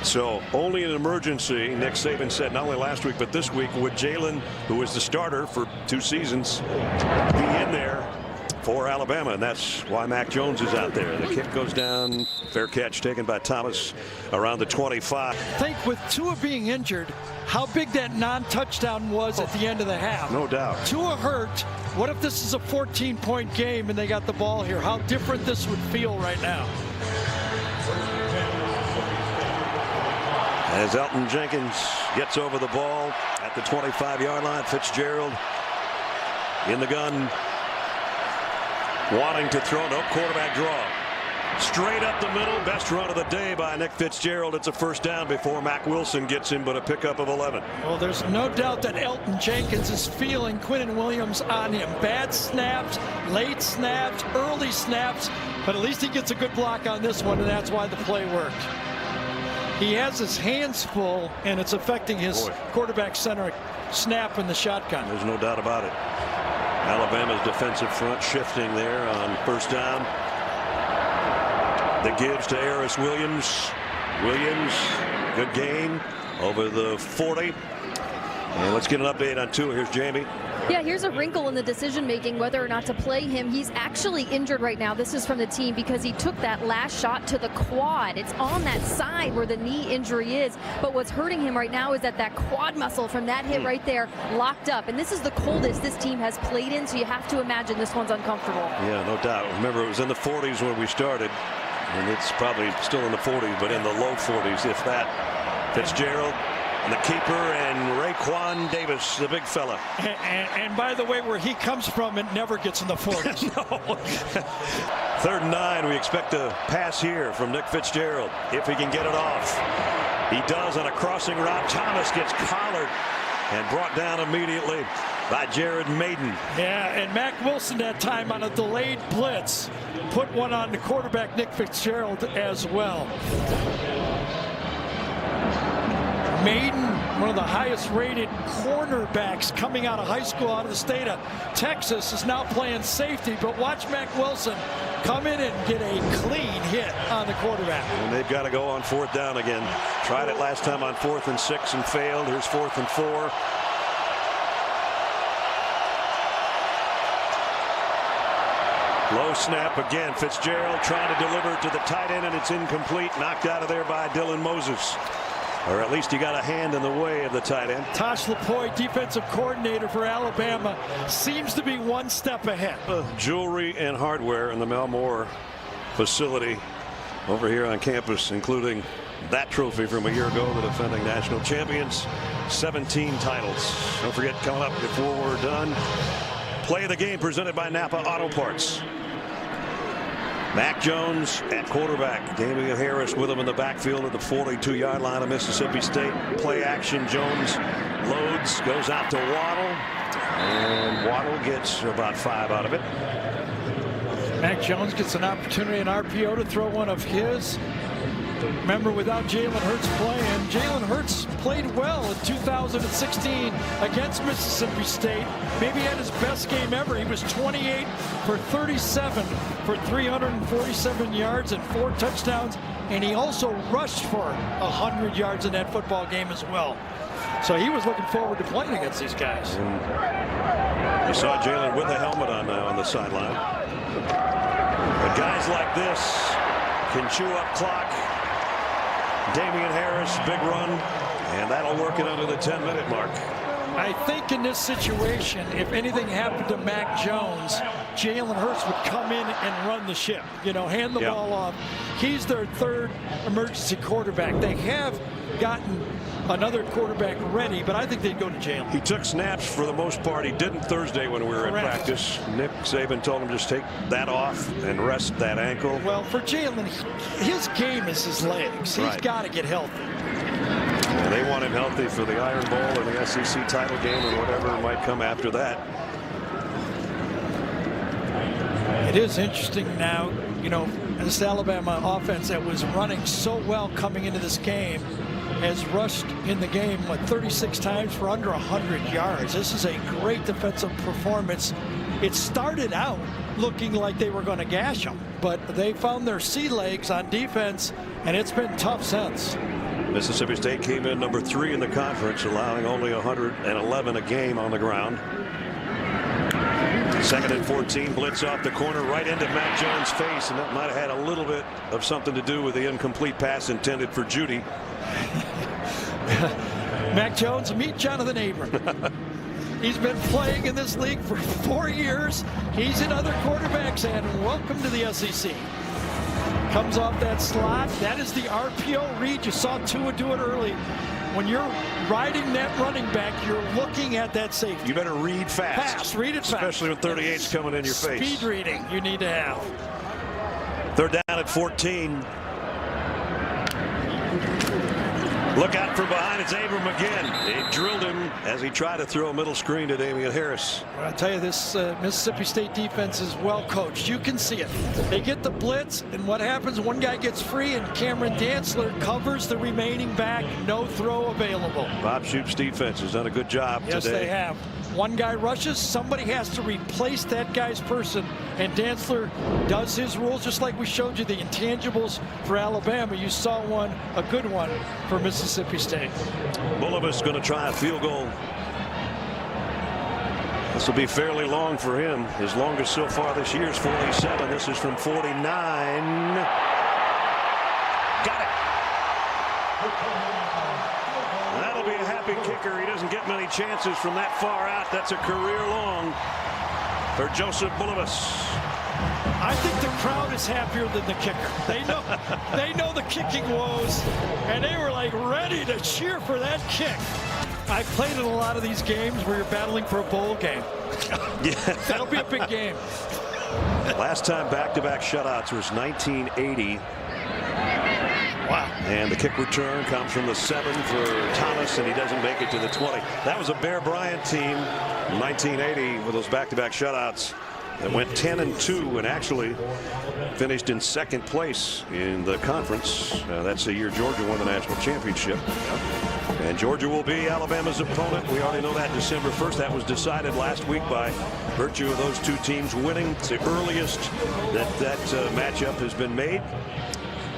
So only in an emergency, Nick Saban said, not only last week but this week, would Jalen, who was the starter for 2 seasons, be in there for Alabama, and that's why Mac Jones is out there. The kick goes down, fair catch taken by Thomas around the 25. Think with Tua being injured, how big that non-touchdown was at the end of the half. No doubt. Tua hurt. What if this is a 14-point game and they got the ball here? How different this would feel right now. As Elton Jenkins gets over the ball at the 25-yard line, Fitzgerald in the gun, wanting to throw. No quarterback draw. Straight up the middle. Best run of the day by Nick Fitzgerald. It's a first down before Mac Wilson gets him, but a pickup of 11. Well, there's no doubt that Elton Jenkins is feeling Quinta Williams on him. Bad snaps, late snaps, early snaps, but at least he gets a good block on this one, and that's why the play worked. He has his hands full, and it's affecting his quarterback center snap in the shotgun. There's no doubt about it. Alabama's defensive front shifting there on first down. The gives to Harris Williams. Williams, good gain over the 40. And let's get an update on Tua. Here's Jamie. Yeah, here's a wrinkle in the decision making whether or not to play him. He's actually injured right now. This is from the team because he took that last shot to the quad. It's on that side where the knee injury is. But what's hurting him right now is that quad muscle from that hit right there locked up. And this is the coldest this team has played in, so you have to imagine this one's uncomfortable. Yeah, no doubt. Remember, it was in the 40s when we started. And it's probably still in the 40s, but in the low 40s, if that. Fitzgerald. And the keeper and Raekwon Davis, the big fella. And by the way, where he comes from, it never gets in the 40s. No. 3rd and 9. We expect a pass here from Nick Fitzgerald if he can get it off. He does on a crossing route. Thomas gets collared and brought down immediately by Jared Maiden. Yeah, and Mac Wilson that time on a delayed blitz put one on the quarterback Nick Fitzgerald as well. Maiden, one of the highest rated cornerbacks coming out of high school out of the state of Texas, is now playing safety. But watch Mac Wilson come in and get a clean hit on the quarterback. And they've got to go on 4th down again. Tried it last time on 4th and 6 and failed. Here's 4th and 4. Low snap again. Fitzgerald trying to deliver it to the tight end, and it's incomplete. Knocked out of there by Dylan Moses. Or at least he got a hand in the way of the tight end. Tosh LaPointe, defensive coordinator for Alabama, seems to be one step ahead. Jewelry and hardware in the Mel Moore facility over here on campus, including that trophy from a year ago, the defending national champions. 17 titles. Don't forget, coming up before we're done, play of the game presented by Napa Auto Parts. Mac Jones at quarterback. Damian Harris with him in the backfield at the 42-yard line of Mississippi State. Play action. Jones loads, goes out to Waddle, and Waddle gets about 5 out of it. Mac Jones gets an opportunity in RPO to throw one of his. Remember, without Jalen Hurts playing, Jalen Hurts played well in 2016 against Mississippi State. Maybe had his best game ever. He was 28 for 37 for 347 yards and 4 touchdowns. And he also rushed for 100 yards in that football game as well. So he was looking forward to playing against these guys. You saw Jalen with a helmet on now on the sideline. But guys like this can chew up clock. Damian Harris, big run, and that'll work it under the 10-minute mark. I think in this situation, if anything happened to Mac Jones, Jalen Hurts would come in and run the ship, hand the ball off. He's their third emergency quarterback. They have gotten another quarterback ready, but I think they'd go to Jalen. He took snaps for the most part. He didn't Thursday when we were at practice. Nick Saban told him just take that off and rest that ankle. Well, for Jalen, his game is his legs. He's got to get healthy. And they want him healthy for the Iron Bowl and the SEC title game and whatever might come after that. It is interesting now, this Alabama offense that was running so well coming into this game has rushed in the game 36 times for under 100 yards. This is a great defensive performance. It started out looking like they were going to gash them, but they found their sea legs on defense, and it's been tough since. Mississippi State came in number 3 in the conference, allowing only 111 a game on the ground. 2nd and 14, blitz off the corner right into Mac Jones' face, and that might have had a little bit of something to do with the incomplete pass intended for Judy. Mac Jones, meet Jonathan Abram. He's been playing in this league for 4 years. He's in other quarterbacks, and welcome to the SEC. Comes off that slot. That is the RPO read. You saw Tua do it early. When you're riding that running back, you're looking at that safety. You better read fast. Read it fast. Especially when 38's coming in your face. Speed reading you need to have. 3rd down at 14. Look out from behind. It's Abram again. They drilled him as he tried to throw a middle screen to Damian Harris. Well, I'll tell you, this Mississippi State defense is well coached. You can see it. They get the blitz, and what happens? One guy gets free, and Cameron Dantzler covers the remaining back. No throw available. Bob Shoop's defense has done a good job today. Yes, they have. One guy rushes, somebody has to replace that guy's person, and Dantzler does his rules, just like we showed you the intangibles for Alabama. You saw one, a good one, for Mississippi State. Bulldogs going to try a field goal. This will be fairly long for him. His longest so far this year is 47. This is from 49. Got it. That'll be a happy kicker. He doesn't get many chances from that far out. That's a career long for Joseph Bulldogs. I think the crowd is happier than the kicker. They know the kicking woes, and they were like ready to cheer for that kick. I've played in a lot of these games where you're battling for a bowl game. Yeah. That'll be a big game. Last time back-to-back shutouts was 1980. Wow. And the kick return comes from the 7 for Thomas, and he doesn't make it to the 20. That was a Bear Bryant team in 1980 with those back-to-back shutouts that went 10-2 and actually finished in 2nd place in the conference. That's the year Georgia won the national championship. And Georgia will be Alabama's opponent. We already know that December 1st. That was decided last week by virtue of those two teams winning. It's the earliest that matchup has been made.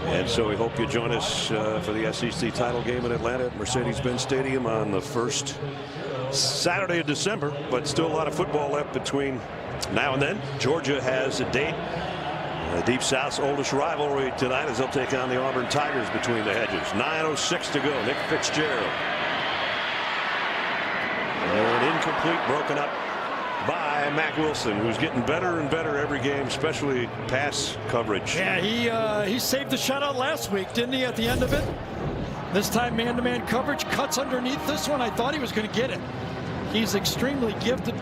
And so we hope you join us for the SEC title game in Atlanta at Mercedes-Benz Stadium on the 1st Saturday of December. But still a lot of football left between now and then. Georgia has a date. Deep South's oldest rivalry tonight as they'll take on the Auburn Tigers between the hedges. 9:06 to go. Nick Fitzgerald. And incomplete, broken up by Mack Wilson, who's getting better and better every game, especially pass coverage. Yeah, he saved the shutout last week, didn't he, at the end of it? This time man-to-man coverage, cuts underneath this one. I thought he was going to get it. He's extremely gifted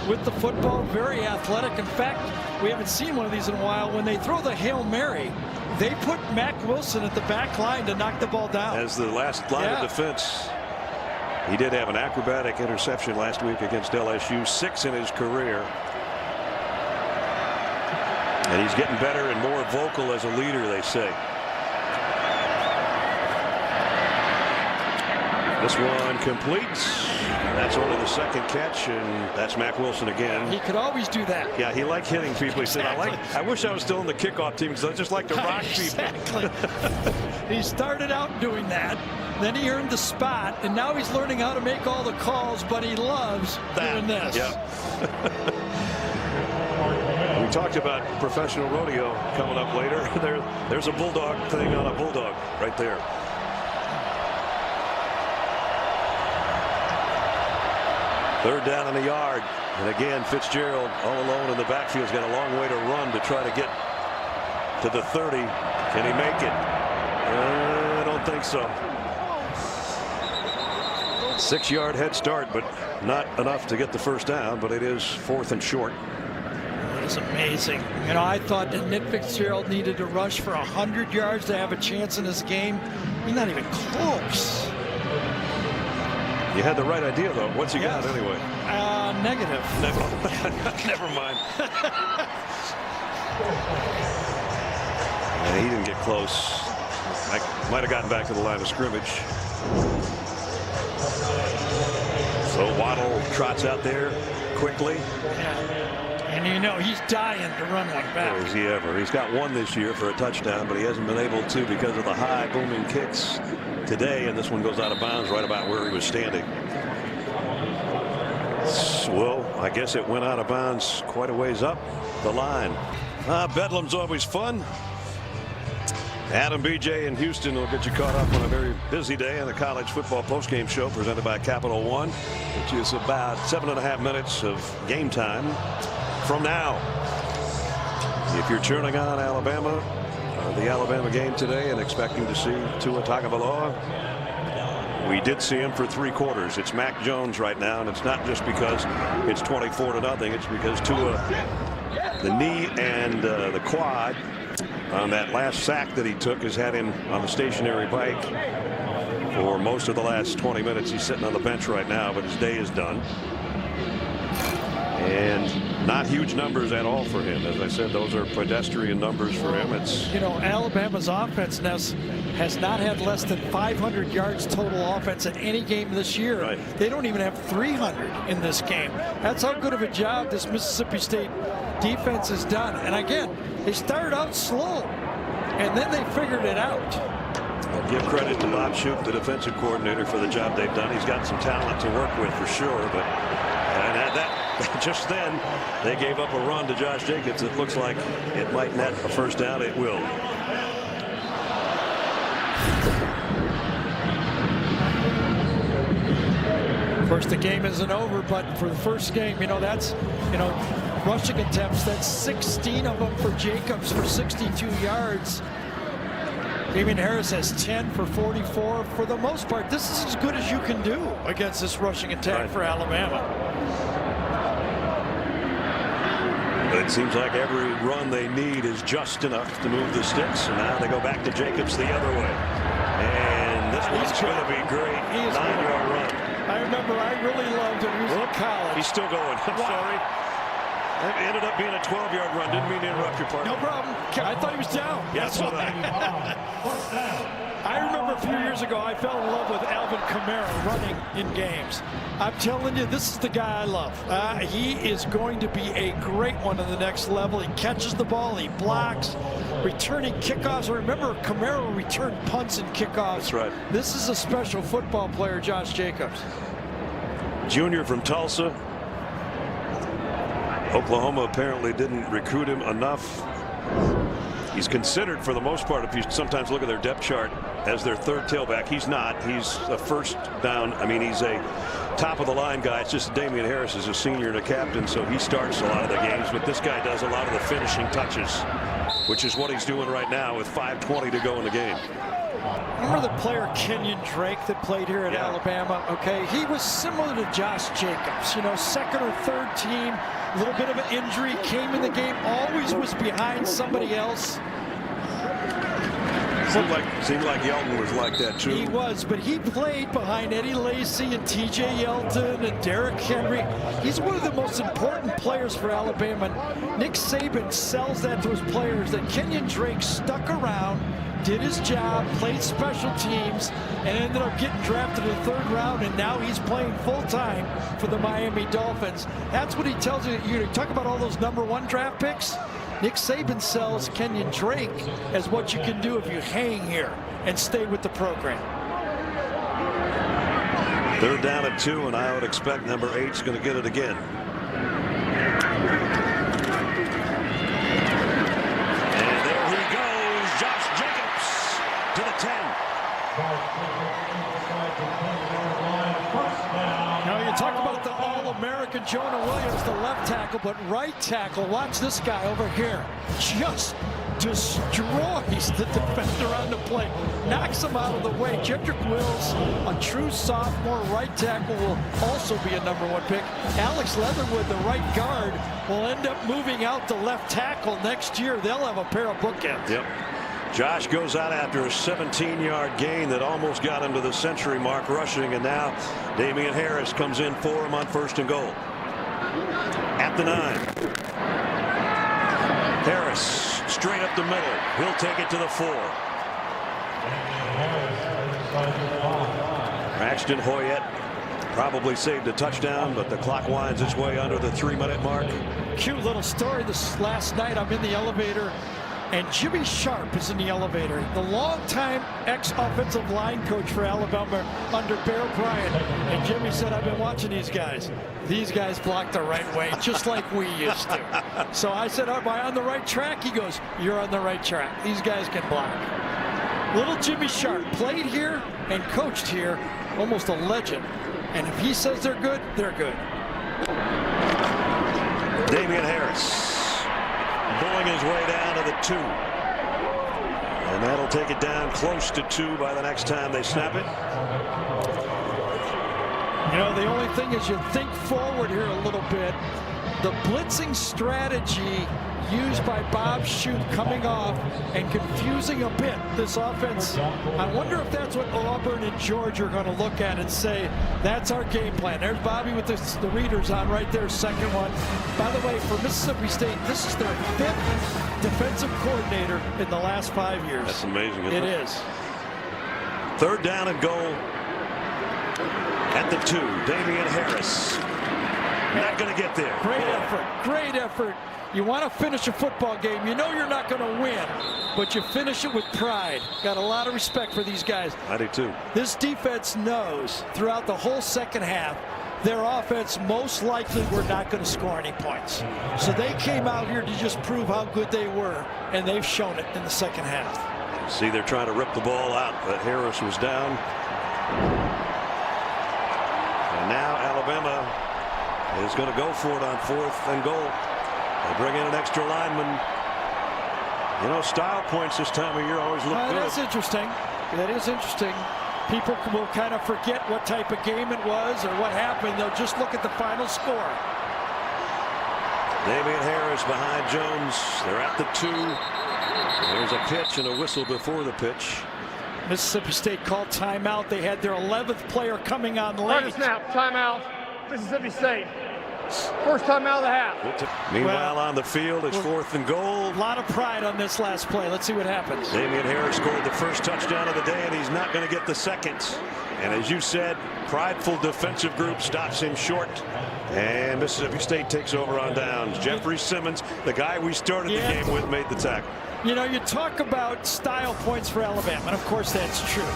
with the football, very athletic. In fact, we haven't seen one of these in a while. When they throw the Hail Mary, they put Mack Wilson at the back line to knock the ball down. As the last line of defense. He did have an acrobatic interception last week against LSU, 6 in his career. And he's getting better and more vocal as a leader, they say. This one completes. That's only the 2nd catch, and that's Mack Wilson again. He could always do that. Yeah, he liked hitting people. He said, I wish I was still in the kickoff team because I just like to rock people. Exactly. He started out doing that. Then he earned the spot, and now he's learning how to make all the calls, but he loves doing this. Yeah. We talked about professional rodeo coming up later. There's a bulldog thing on a bulldog right there. Third down in the yard. And again, Fitzgerald all alone in the backfield. He's got a long way to run to try to get to the 30. Can he make it? I don't think so. 6-yard head start, but not enough to get the first down. But it is 4th and short. It's amazing. You know, I thought that Nick Fitzgerald needed to rush for 100 yards to have a chance in this game. He's not even close. You had the right idea, though. What's he got anyway? Negative. Never mind. And he didn't get close. Might have gotten back to the line of scrimmage. So Waddle trots out there quickly. Yeah. And you know he's dying to run one back. Is he ever? He's got one this year for a touchdown, but he hasn't been able to because of the high booming kicks today. And this one goes out of bounds right about where he was standing. Well, I guess it went out of bounds quite a ways up the line. Bedlam's always fun. Adam, BJ, and Houston will get you caught up on a very busy day on the college football postgame show presented by Capital One, which is about 7.5 minutes of game time from now. If you're turning on Alabama, the Alabama game today, and expecting to see Tua Tagovailoa, we did see him for 3 quarters. It's Mac Jones right now, and it's not just because it's 24-0. It's because Tua, the knee and the quad on that last sack that he took, has had him on the stationary bike for most of the last 20 minutes. He's sitting on the bench right now, but his day is done. And not huge numbers at all for him. As I said, those are pedestrian numbers for him. It's, you know, Alabama's offense has not had less than 500 yards total offense in any game this year. Right. They don't even have 300 in this game. That's how good of a job this Mississippi State defense has done. And again, they started out slow, and then they figured it out. I'll give credit to Bob Shoop, the defensive coordinator, for the job they've done. He's got some talent to work with for sure, but just then they gave up a run to Josh Jacobs. It looks like it might net a first down. It will. Of course, the game isn't over, but for the first game, you know, that's, you know, rushing attempts, that's 16 of them for Jacobs for 62 yards. Damian Harris has 10 for 44. For the most part, this is as good as you can do against this rushing attack for Alabama. But it seems like every run they need is just enough to move the sticks. And now they go back to Jacobs the other way. And this one's going to be great. 9-yard run. I remember I really loved him. He was in college. He's still going. I'm sorry. It ended up being a 12-yard run. Didn't mean to interrupt your partner. No problem. I thought he was down. Yeah, so I remember a few years ago, I fell in love with Alvin Kamara running in games. I'm telling you, this is the guy I love. He is going to be a great one on the next level. He catches the ball, he blocks, returning kickoffs. Remember, Kamara returned punts and kickoffs. That's right. This is a special football player, Josh Jacobs. Junior from Tulsa. Oklahoma apparently didn't recruit him enough. He's considered, for the most part, if you sometimes look at their depth chart, as their third tailback. He's not. He's a first down. I mean, he's a top of the line guy. It's just Damian Harris is a senior and a captain, so he starts a lot of the games. But this guy does a lot of the finishing touches, which is what he's doing right now with 5:20 to go in the game. Remember the player Kenyon Drake that played here at Alabama? Okay, he was similar to Josh Jacobs. You know, second or third team, a little bit of an injury, came in the game, always was behind somebody else. Seemed like Yelton was like that too. He was, but he played behind Eddie Lacy and T.J. Yelton and Derrick Henry. He's one of the most important players for Alabama. Nick Saban sells that to his players, that Kenyon Drake stuck around, did his job, played special teams, and ended up getting drafted in the 3rd round, and now he's playing full-time for the Miami Dolphins. That's what he tells you. You talk about all those #1 draft picks. Nick Saban sells Kenyon Drake as what you can do if you hang here and stay with the program. 3rd down and 2, and I would expect number 8's going to get it again. And there he goes, Josh Jacobs to the 10. Now you talk about the All-American Jonah Williams, the but right tackle, watch this guy over here, just destroys the defender on the play, knocks him out of the way. Jedrick Wills, a true sophomore right tackle, will also be a #1 pick. Alex Leatherwood, the right guard, will end up moving out to left tackle next year. They'll have a pair of bookends. Yep. Josh goes out after a 17-yard gain that almost got him to the century mark rushing, and now Damian Harris comes in for him on 1st and goal. At the 9. Harris straight up the middle. He'll take it to the 4. Braxton Hoyette probably saved a touchdown, but the clock winds its way under the 3-minute mark. Cute little story. This last night I'm in the elevator and Jimmy Sharp is in the elevator, the longtime ex-offensive line coach for Alabama under Bear Bryant. And Jimmy said, I've been watching these guys. These guys block the right way, just like we used to. So I said, am I on the right track? He goes, you're on the right track. These guys can block. Little Jimmy Sharp played here and coached here, almost a legend. And if he says they're good, they're good. Damian Harris pulling his way down to the 2. And that'll take it down close to 2 by the next time they snap it. You know, the only thing is you think forward here a little bit. The blitzing strategy used by Bob Shute coming off and confusing a bit this offense. I wonder if that's what Auburn and Georgia are going to look at and say, that's our game plan. There's Bobby with the readers on right there, second one. By the way, for Mississippi State, this is their 5th defensive coordinator in the last 5 years. That's amazing, isn't it? It is. 3rd down and goal at the 2. Damian Harris not going to get there. Great effort. Great effort. You want to finish a football game. You know you're not going to win, but you finish it with pride. Got a lot of respect for these guys. I do too. This defense knows throughout the whole second half their offense most likely were not going to score any points. So they came out here to just prove how good they were, and they've shown it in the second half. See, they're trying to rip the ball out, but Harris was down. And now Alabama is going to go for it on 4th and goal. They bring in an extra lineman. You know, style points this time of year always look good. That's interesting. That is interesting. People will kind of forget what type of game it was or what happened. They'll just look at the final score. Damian Harris behind Jones. They're at the 2. There's a pitch and a whistle before the pitch. Mississippi State called timeout. They had their 11th player coming on late. First snap, timeout, Mississippi State. First time out of the half. Meanwhile, on the field, it's 4th and goal. A lot of pride on this last play. Let's see what happens. Damian Harris scored the first touchdown of the day, and he's not going to get the second. And as you said, prideful defensive group stops him short. And Mississippi State takes over on downs. Jeffrey Simmons, the guy we started the game with, made the tackle. You know, you talk about style points for Alabama, and of course that's true.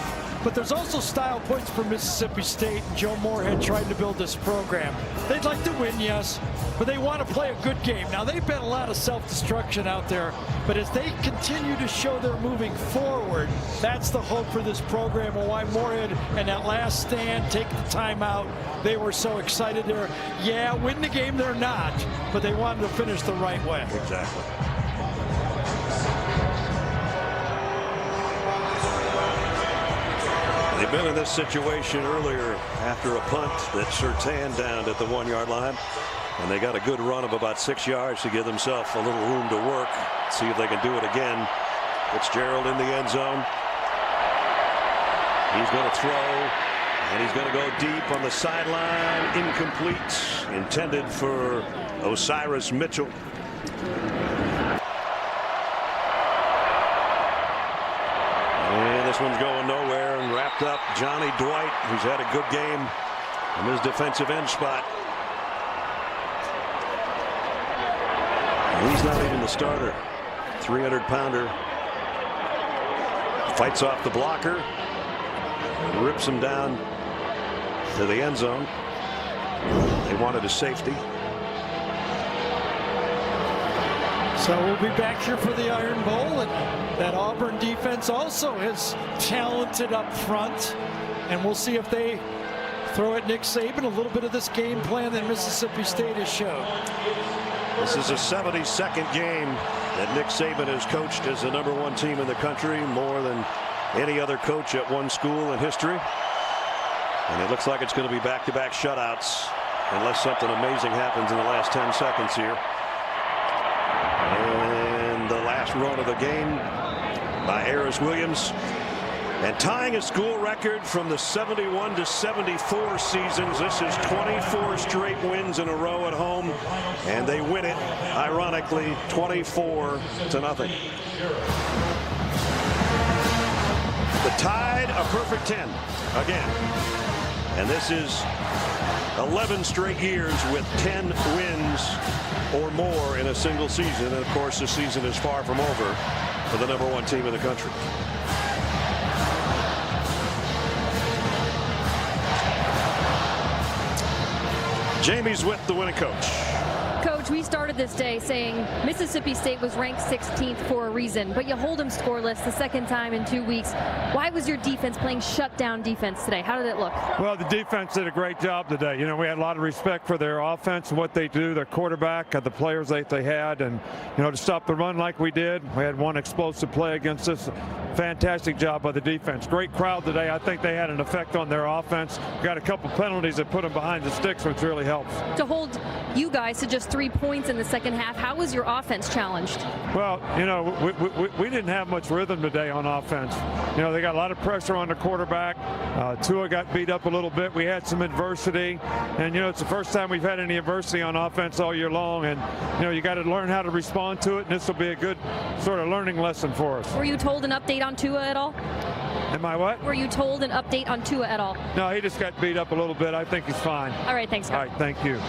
But there's also style points for Mississippi State. Joe Moorhead tried to build this program. They'd like to win, yes, but they want to play a good game. Now, they've been a lot of self-destruction out there, but as they continue to show they're moving forward, that's the hope for this program and why Moorhead and that last stand, take the timeout, they were so excited there. Yeah, win the game they're not, but they wanted to finish the right way. Exactly. They've been in this situation earlier after a punt that Surtain downed at the 1-yard line. And they got a good run of about 6 yards to give themselves a little room to work. See if they can do it again. Fitzgerald in the end zone. He's going to throw. And he's going to go deep on the sideline. Incomplete. Intended for Osiris Mitchell. And this one's going nowhere and wrapped up. Johnny Dwight, who's had a good game in his defensive end spot. And he's not even the starter. 300-pounder. Fights off the blocker. Rips him down to the end zone. They wanted a safety. So we'll be back here for the Iron Bowl, and that Auburn defense also is talented up front, and we'll see if they throw at Nick Saban a little bit of this game plan that Mississippi State has shown. This is a 72nd game that Nick Saban has coached as the #1 team in the country, more than any other coach at one school in history. And it looks like it's going to be back-to-back shutouts unless something amazing happens in the last 10 seconds here. And the last run of the game by Quinta Williams. And tying a school record from the 71 to 74 seasons. This is 24 straight wins in a row at home. And they win it, ironically, 24-0. The Tide, a perfect 10 again. And this is 11 straight years with 10 wins or more in a single season. And of course, the season is far from over for the #1 team in the country. Jamie's with the winning coach. Coach, we started this day saying Mississippi State was ranked 16th for a reason, but you hold them scoreless the second time in 2 weeks. Why was your defense playing shutdown defense today? How did it look? Well, the defense did a great job today. You know, we had a lot of respect for their offense and what they do, their quarterback, the players that they had, and, you know, to stop the run like we did. We had one explosive play against us. Fantastic job by the defense. Great crowd today. I think they had an effect on their offense. Got a couple penalties that put them behind the sticks, which really helps. To hold you guys to just 3 points in the second half, how was your offense challenged? Well, you know, we didn't have much rhythm today on offense. You know, they got a lot of pressure on the quarterback. Tua got beat up a little bit. We had some adversity. And, you know, it's the first time we've had any adversity on offense all year long. And, you know, you got to learn how to respond to it. And this will be a good sort of learning lesson for us. Were you told an update on Tua at all? Am I what? Were you told an update on Tua at all? No, he just got beat up a little bit. I think he's fine. All right, thanks, Coach. All right, thank you.